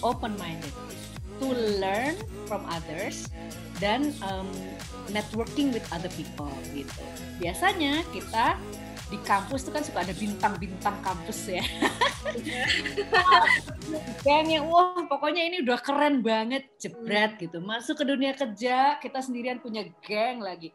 open minded to learn from others dan networking with other people gitu. Biasanya kita di kampus itu kan suka ada bintang-bintang kampus ya. Geng yang wah pokoknya ini udah keren banget, jebret gitu. Masuk ke dunia kerja kita sendirian punya geng lagi.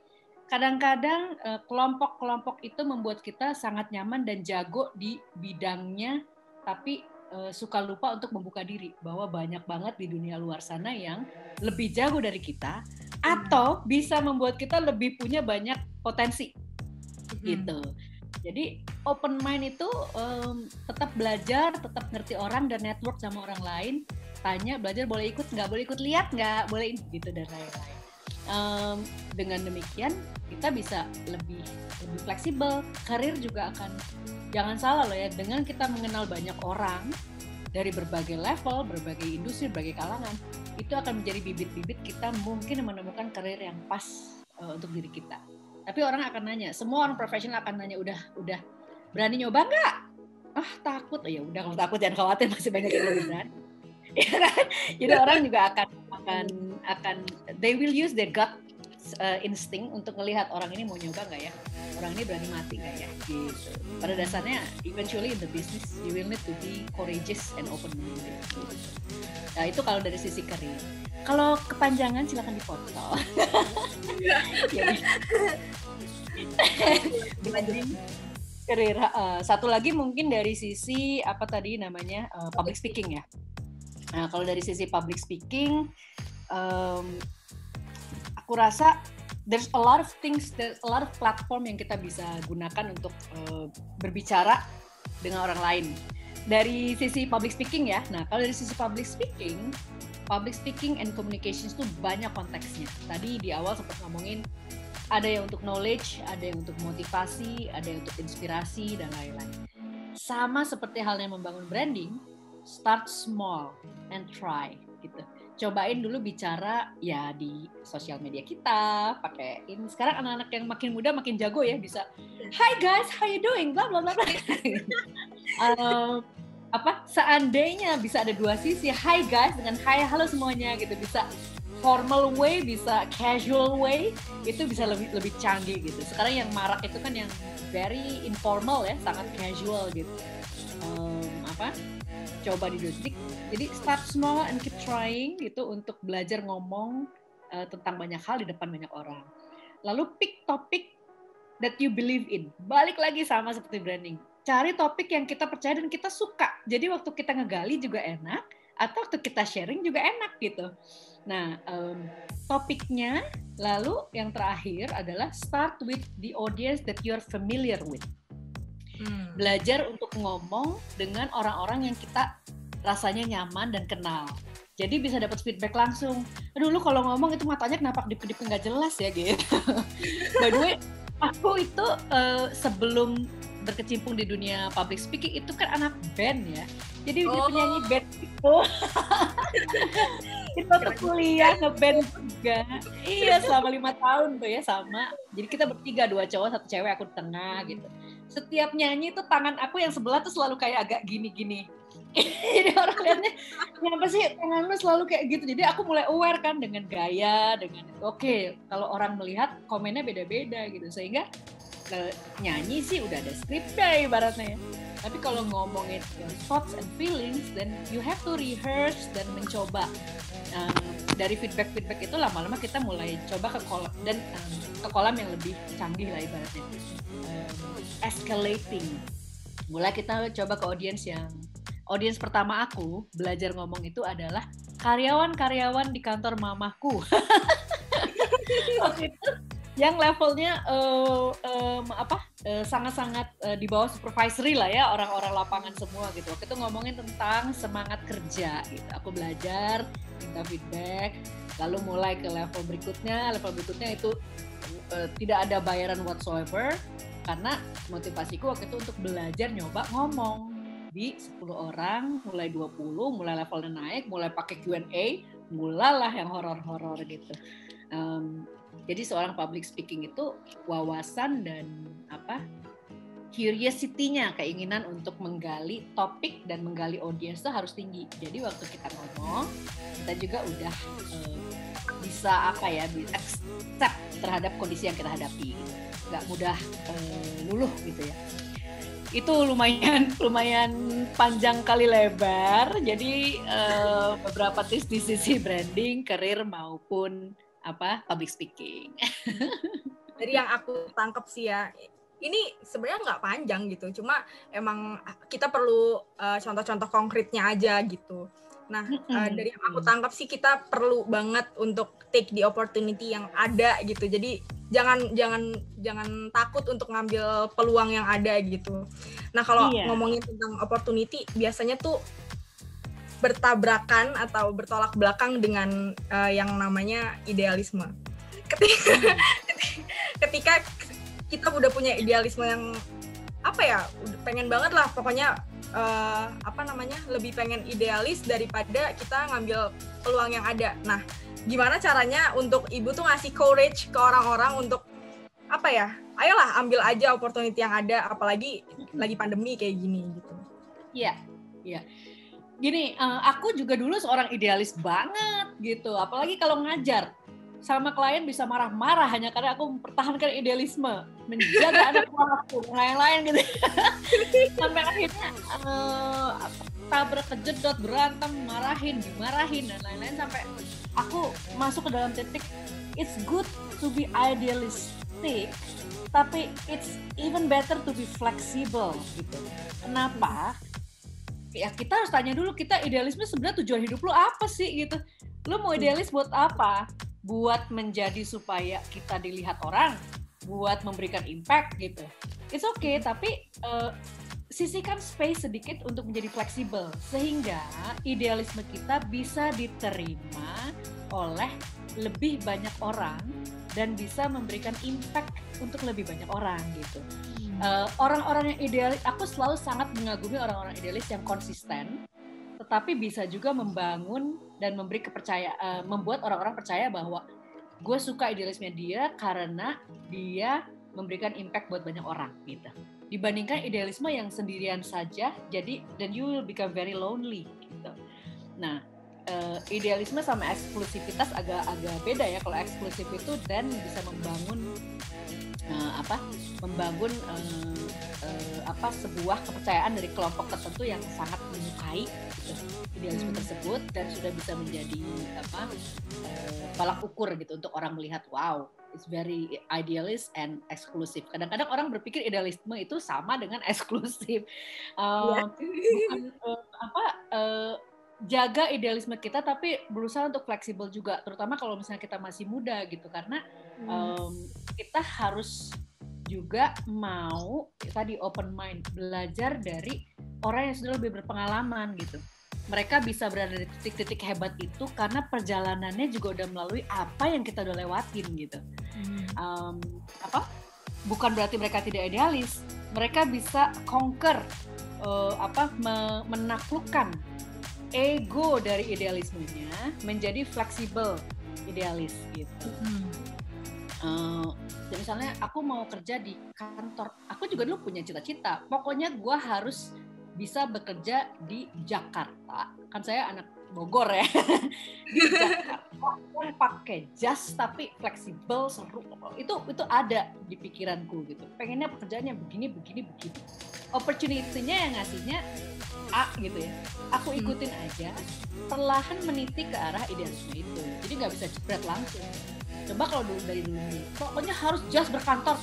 Kadang-kadang kelompok-kelompok itu membuat kita sangat nyaman dan jago di bidangnya, tapi suka lupa untuk membuka diri bahwa banyak banget di dunia luar sana yang lebih jago dari kita, atau bisa membuat kita lebih punya banyak potensi gitu. Jadi open mind itu tetap belajar, tetap ngerti orang dan network sama orang lain. Tanya, belajar boleh ikut nggak, boleh ikut lihat nggak, boleh gitu dan lain-lain. Dengan demikian kita bisa lebih fleksibel. Karir juga akan, jangan salah loh ya, dengan kita mengenal banyak orang dari berbagai level, berbagai industri, berbagai kalangan, itu akan menjadi bibit-bibit kita mungkin menemukan karir yang pas untuk diri kita. Tapi orang akan nanya, semua orang profesional akan nanya, udah berani nyoba nggak? Takut. Ya udah, kalau takut jangan khawatir, masih banyak yang lebih berani. Jadi orang juga akan they will use their gut instinct untuk melihat orang ini mau nyoba nggak ya, orang ini berani mati nggak ya, gitu. Pada dasarnya eventually in the business you will need to be courageous and open-minded. Nah itu kalau dari sisi karir. Kalau kepanjangan silakan dipotong. Karir. Satu lagi mungkin dari sisi apa tadi namanya public speaking ya. Nah, kalau dari sisi public speaking, aku rasa there's a lot of things, there's a lot of platform yang kita bisa gunakan untuk berbicara dengan orang lain. Dari sisi public speaking ya, nah kalau dari sisi public speaking and communications itu banyak konteksnya. Tadi di awal sempat ngomongin ada yang untuk knowledge, ada yang untuk motivasi, ada yang untuk inspirasi, dan lain-lain. Sama seperti halnya membangun branding, start small and try gitu. Cobain dulu bicara ya di sosial media kita, pakein. Sekarang anak-anak yang makin muda makin jago ya, bisa hi guys, how you doing, bla bla bla. Seandainya bisa ada dua sisi, hi guys dengan hi halo semuanya gitu, bisa formal way, bisa casual way, itu bisa lebih canggih gitu. Sekarang yang marak itu kan yang very informal ya, sangat casual gitu. Coba di detik. Jadi start small and keep trying gitu untuk belajar ngomong tentang banyak hal di depan banyak orang. Lalu pick topik that you believe in. Balik lagi sama seperti branding. Cari topik yang kita percaya dan kita suka. Jadi waktu kita ngegali juga enak, atau waktu kita sharing juga enak gitu. Nah, topiknya lalu yang terakhir adalah start with the audience that you're familiar with. Belajar untuk ngomong dengan orang-orang yang kita rasanya nyaman dan kenal. Jadi bisa dapat feedback langsung. Aduh, lu kalau ngomong itu matanya kenapa kedip-kedip nggak jelas ya gitu. By the way, aku itu sebelum berkecimpung di dunia public speaking itu kan anak band ya. Jadi dia penyanyi band itu. Kita tuh kuliah nge-band juga. Iya, selama 5 tahun tuh ya sama. Jadi kita bertiga, 2 cowok, 1 cewek, aku di tengah gitu. Setiap nyanyi tuh tangan aku yang sebelah tuh selalu kayak agak gini-gini. Jadi orang lihatnya, kenapa sih tangan lu selalu kayak gitu? Jadi aku mulai aware kan dengan gaya, dengan oke, kalau orang melihat komennya beda-beda gitu. Sehingga nyanyi sih udah ada skripnya ibaratnya ya. Tapi kalau ngomongin thoughts and feelings, then you have to rehearse dan mencoba. Dari feedback itu lama-lama kita mulai coba ke kolam yang lebih canggih lah ibaratnya. Escalating. Mulai kita coba ke audience pertama aku belajar ngomong itu adalah karyawan-karyawan di kantor mamaku. Waktu itu yang levelnya sangat-sangat di bawah supervisory lah ya, orang-orang lapangan semua gitu. Waktu itu ngomongin tentang semangat kerja gitu. Aku belajar, minta feedback, lalu mulai ke level berikutnya itu tidak ada bayaran whatsoever, karena motivasiku waktu itu untuk belajar nyoba ngomong di 10 orang, mulai 20, mulai levelnya naik, mulai pakai Q&A, mulalah yang horor-horor gitu. Jadi seorang public speaking itu wawasan dan curiosity-nya, keinginan untuk menggali topik dan menggali audiens itu harus tinggi. Jadi waktu kita ngomong, kita juga udah bisa accept terhadap kondisi yang kita hadapi. Nggak mudah luluh gitu ya. Itu lumayan panjang kali lebar. Jadi beberapa tips di sisi branding, karir maupun public speaking. Dari yang aku tangkap sih ya, ini sebenarnya nggak panjang gitu, cuma emang kita perlu contoh-contoh konkretnya aja gitu. Nah, dari yang aku tangkap sih kita perlu banget untuk take the opportunity yang ada gitu. Jadi jangan takut untuk ngambil peluang yang ada gitu. Nah, kalau ngomongin tentang opportunity, biasanya tuh bertabrakan atau bertolak belakang dengan yang namanya idealisme. ketika kita udah punya idealisme yang apa ya, udah pengen banget lah pokoknya lebih pengen idealis daripada kita ngambil peluang yang ada. Nah, gimana caranya untuk ibu tuh ngasih courage ke orang-orang untuk apa ya, ayolah ambil aja opportunity yang ada, apalagi lagi pandemi kayak gini gitu. Iya. Gini, aku juga dulu seorang idealis banget gitu, apalagi kalau ngajar. Sama klien bisa marah-marah hanya karena aku mempertahankan idealisme, menjaga anak buahku, lain-lain gitu. Sampai akhirnya tabrak kejedot, berantem, dimarahin dan lain-lain, sampai aku masuk ke dalam titik it's good to be idealistic, tapi it's even better to be flexible gitu. Kenapa? Ya kita harus tanya dulu, kita idealisme sebenarnya tujuan hidup lu apa sih gitu. Lu mau idealis buat apa? Buat menjadi supaya kita dilihat orang, buat memberikan impact gitu. It's okay, tapi sisihkan space sedikit untuk menjadi fleksibel sehingga idealisme kita bisa diterima oleh lebih banyak orang dan bisa memberikan impact untuk lebih banyak orang gitu. Orang-orang yang idealis, aku selalu sangat mengagumi orang-orang idealis yang konsisten, tetapi bisa juga membangun dan memberi kepercayaan, membuat orang-orang percaya bahwa gue suka idealisme dia karena dia memberikan impact buat banyak orang gitu. Dibandingkan idealisme yang sendirian saja, jadi then you will become very lonely gitu. Nah, idealisme sama eksklusivitas agak beda ya. Kalau eksklusif itu dan bisa membangun sebuah kepercayaan dari kelompok tertentu yang sangat menyukai gitu, idealisme tersebut, dan sudah bisa menjadi balak ukur gitu untuk orang melihat, wow, it's very idealist and eksklusif. Kadang-kadang orang berpikir idealisme itu sama dengan eksklusif. Jaga idealisme kita tapi berusaha untuk fleksibel juga, terutama kalau misalnya kita masih muda gitu, karena kita harus juga mau tadi open mind, belajar dari orang yang sudah lebih berpengalaman gitu. Mereka bisa berada di titik-titik hebat itu karena perjalanannya juga udah melalui apa yang kita udah lewatin gitu. Bukan berarti mereka tidak idealis, mereka bisa conquer, menaklukkan ego dari idealismenya menjadi fleksibel idealis gitu. Misalnya aku mau kerja di kantor, aku juga dulu punya cita-cita, pokoknya gue harus bisa bekerja di Jakarta, kan saya anak Bogor ya, di Jakarta pakai jas tapi fleksibel, seru, itu ada di pikiranku gitu, pengennya pekerjaannya begini, opportunity-nya yang ngasihnya A gitu ya, aku ikutin aja, perlahan meniti ke arah idealisme itu, jadi nggak bisa jebret langsung. Coba kalau dari dulu, pokoknya harus just berkantor.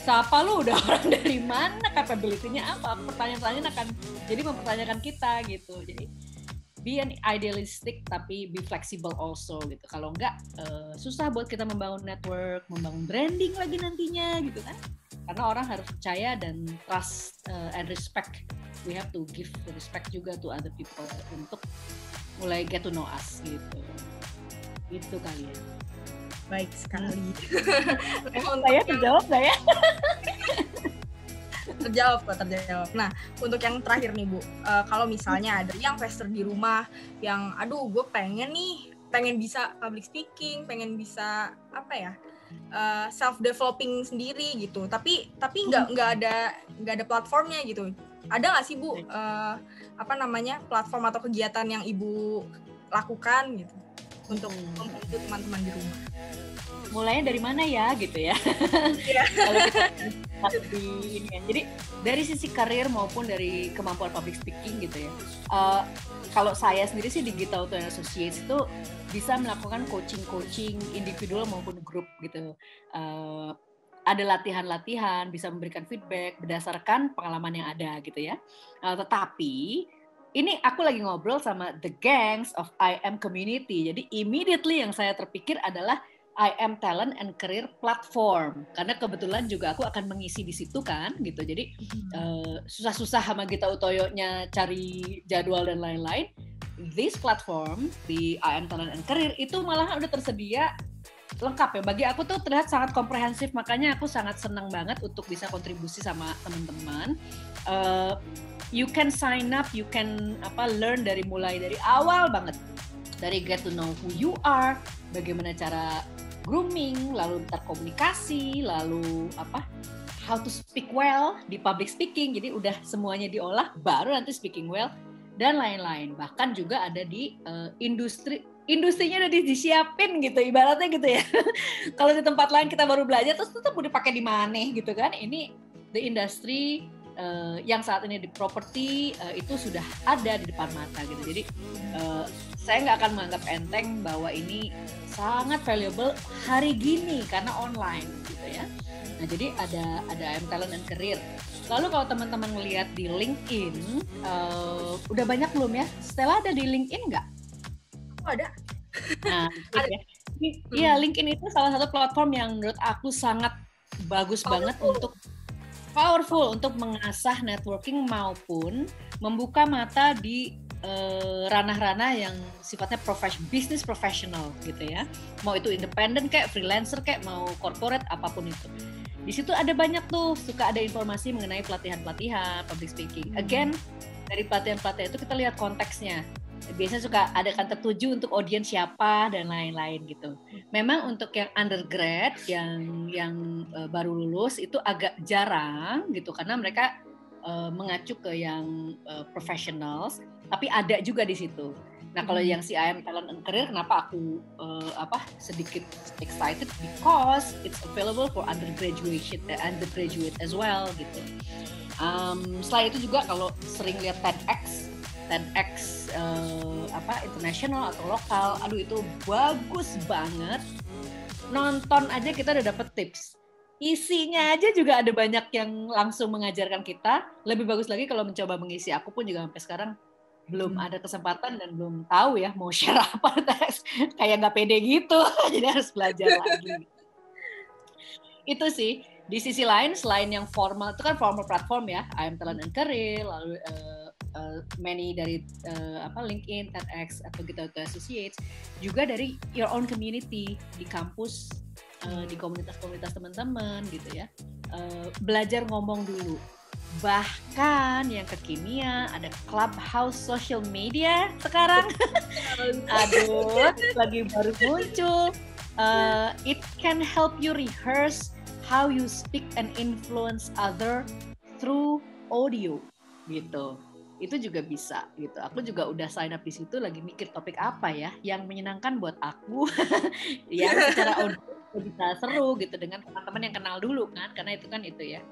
Siapa lu, udah orang dari mana, capability-nya apa? Pertanyaan-pertanyaan akan jadi mempertanyakan kita gitu. Jadi be an idealistic tapi be flexible also gitu. Kalau enggak susah buat kita membangun network, membangun branding lagi nantinya gitu kan. Karena orang harus percaya dan trust and respect. We have to give respect juga to other people untuk mulai get to know us gitu. Itu kali ya. Baik sekali. Saya terjawab nggak ya? Terjawab. Nah, untuk yang terakhir nih Bu, kalau misalnya ada yang investor di rumah yang, aduh gue pengen bisa public speaking, pengen bisa self developing sendiri gitu, tapi nggak ada platformnya gitu. Ada nggak sih Bu platform atau kegiatan yang Ibu lakukan gitu untuk membantu teman-teman di rumah? Mulainya dari mana ya gitu ya? Kalau kita di ini ya. Jadi dari sisi karir maupun dari kemampuan public speaking gitu ya. Kalau saya sendiri sih Digital Auto Associates itu bisa melakukan coaching individual maupun grup gitu. Ada latihan-latihan, bisa memberikan feedback berdasarkan pengalaman yang ada gitu ya. Tetapi ini aku lagi ngobrol sama the gangs of I Am community. Jadi immediately yang saya terpikir adalah I Am Talent and Career Platform, karena kebetulan juga aku akan mengisi di situ kan gitu. Jadi susah-susah sama Gita Utoyo-nya cari jadwal dan lain-lain. This platform di I Am Talent and Career itu malah udah tersedia lengkap ya. Bagi aku tuh terlihat sangat komprehensif, makanya aku sangat senang banget untuk bisa kontribusi sama teman-teman. You can sign up, you can learn mulai dari awal banget, dari get to know who you are, bagaimana cara grooming, lalu terkomunikasi, lalu how to speak well di public speaking. Jadi udah semuanya diolah, baru nanti speaking well dan lain-lain. Bahkan juga ada di industrinya udah disiapin gitu, ibaratnya gitu ya. Kalau di tempat lain kita baru belajar terus tetap udah pakai di mana gitu kan. Ini the industry yang saat ini di property itu sudah ada di depan mata gitu. Jadi saya nggak akan menganggap enteng bahwa ini sangat valuable hari gini karena online gitu ya. Nah, jadi ada IM Talent and Career. Lalu kalau teman-teman ngelihat di LinkedIn, udah banyak belum ya? Stella ada di LinkedIn nggak? Oh, ada. Nah, iya, LinkedIn itu salah satu platform yang menurut aku sangat bagus banget untuk powerful untuk mengasah networking maupun membuka mata di ranah-ranah yang sifatnya bisnis profesional gitu ya. Mau itu independen kayak freelancer kayak mau corporate apapun itu. Di situ ada banyak tuh, suka ada informasi mengenai pelatihan-pelatihan public speaking. Again, dari pelatihan-pelatihan itu kita lihat konteksnya. Biasanya suka ada kan tertuju untuk audiens siapa dan lain-lain gitu. Memang untuk yang undergrad, yang baru lulus itu agak jarang gitu karena mereka mengacu ke yang professionals, tapi ada juga di situ. Nah kalau yang si IM Talent and Career, kenapa aku sedikit excited because it's available for undergraduate as well gitu. Selain itu juga kalau sering lihat TEDx internasional atau lokal, aduh itu bagus banget. Nonton aja kita udah dapet tips. Isinya aja juga ada banyak yang langsung mengajarkan kita. Lebih bagus lagi kalau mencoba mengisi. Aku pun juga sampai sekarang belum ada kesempatan dan belum tahu ya mau share apa. Kayak nggak pede gitu, jadi harus belajar lagi. Itu sih. Di sisi lain, selain yang formal, itu kan formal platform ya, IM Talent and Career, lalu many dari LinkedIn, TEDx, atau gitu associates, juga dari your own community di kampus, di komunitas-komunitas teman-teman gitu ya. Belajar ngomong dulu. Bahkan yang kekinian ada Clubhouse social media sekarang. Aduh, lagi baru muncul. It can help you rehearse how you speak and influence other through audio gitu. Itu juga bisa gitu. Aku juga udah sign up di situ, lagi mikir topik apa ya yang menyenangkan buat aku, yang secara audio bisa seru gitu dengan teman-teman yang kenal dulu kan, karena itu kan itu ya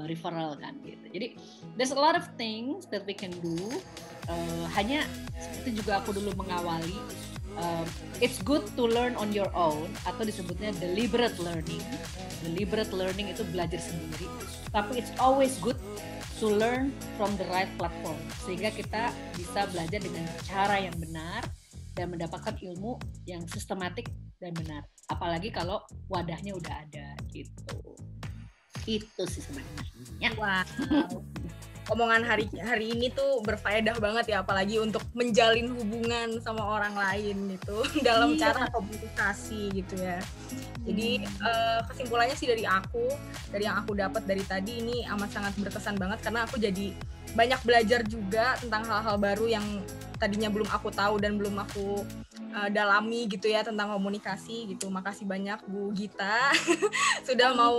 referral kan gitu. Jadi there's a lot of things that we can do. Hanya seperti juga aku dulu mengawali. It's good to learn on your own atau disebutnya deliberate learning. Deliberate learning itu belajar sendiri. Tapi it's always good to learn from the right platform sehingga kita bisa belajar dengan cara yang benar dan mendapatkan ilmu yang sistematik dan benar. Apalagi kalau wadahnya udah ada gitu. Itu sih sebenarnya. Wow. Omongan hari ini tuh berfaedah banget ya, apalagi untuk menjalin hubungan sama orang lain gitu dalam cara komunikasi gitu ya. Jadi kesimpulannya sih dari yang aku dapat dari tadi ini amat sangat berkesan banget karena aku jadi banyak belajar juga tentang hal-hal baru yang tadinya belum aku tahu dan belum aku dalami gitu ya tentang komunikasi gitu. Makasih banyak Bu Gita sudah mau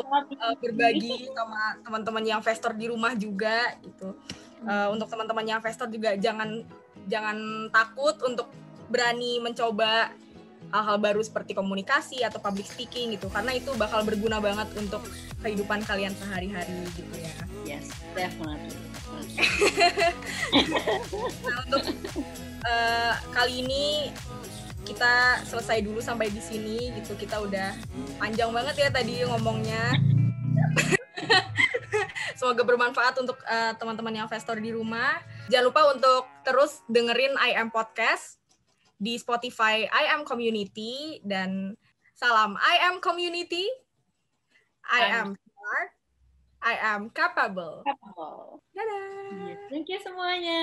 berbagi sama teman-teman yang investor di rumah juga gitu. Untuk teman-teman yang investor juga jangan takut untuk berani mencoba hal-hal baru seperti komunikasi atau public speaking gitu karena itu bakal berguna banget untuk kehidupan kalian sehari-hari gitu ya. Yes, definitely. Nah, untuk kali ini kita selesai dulu sampai di sini gitu. Kita udah panjang banget ya tadi ngomongnya. Semoga bermanfaat untuk teman-teman yang investor di rumah. Jangan lupa untuk terus dengerin IM Podcast di Spotify IM Community dan salam IM Community. I am smart. I am capable. Dadah. Dadah. Thank you semuanya.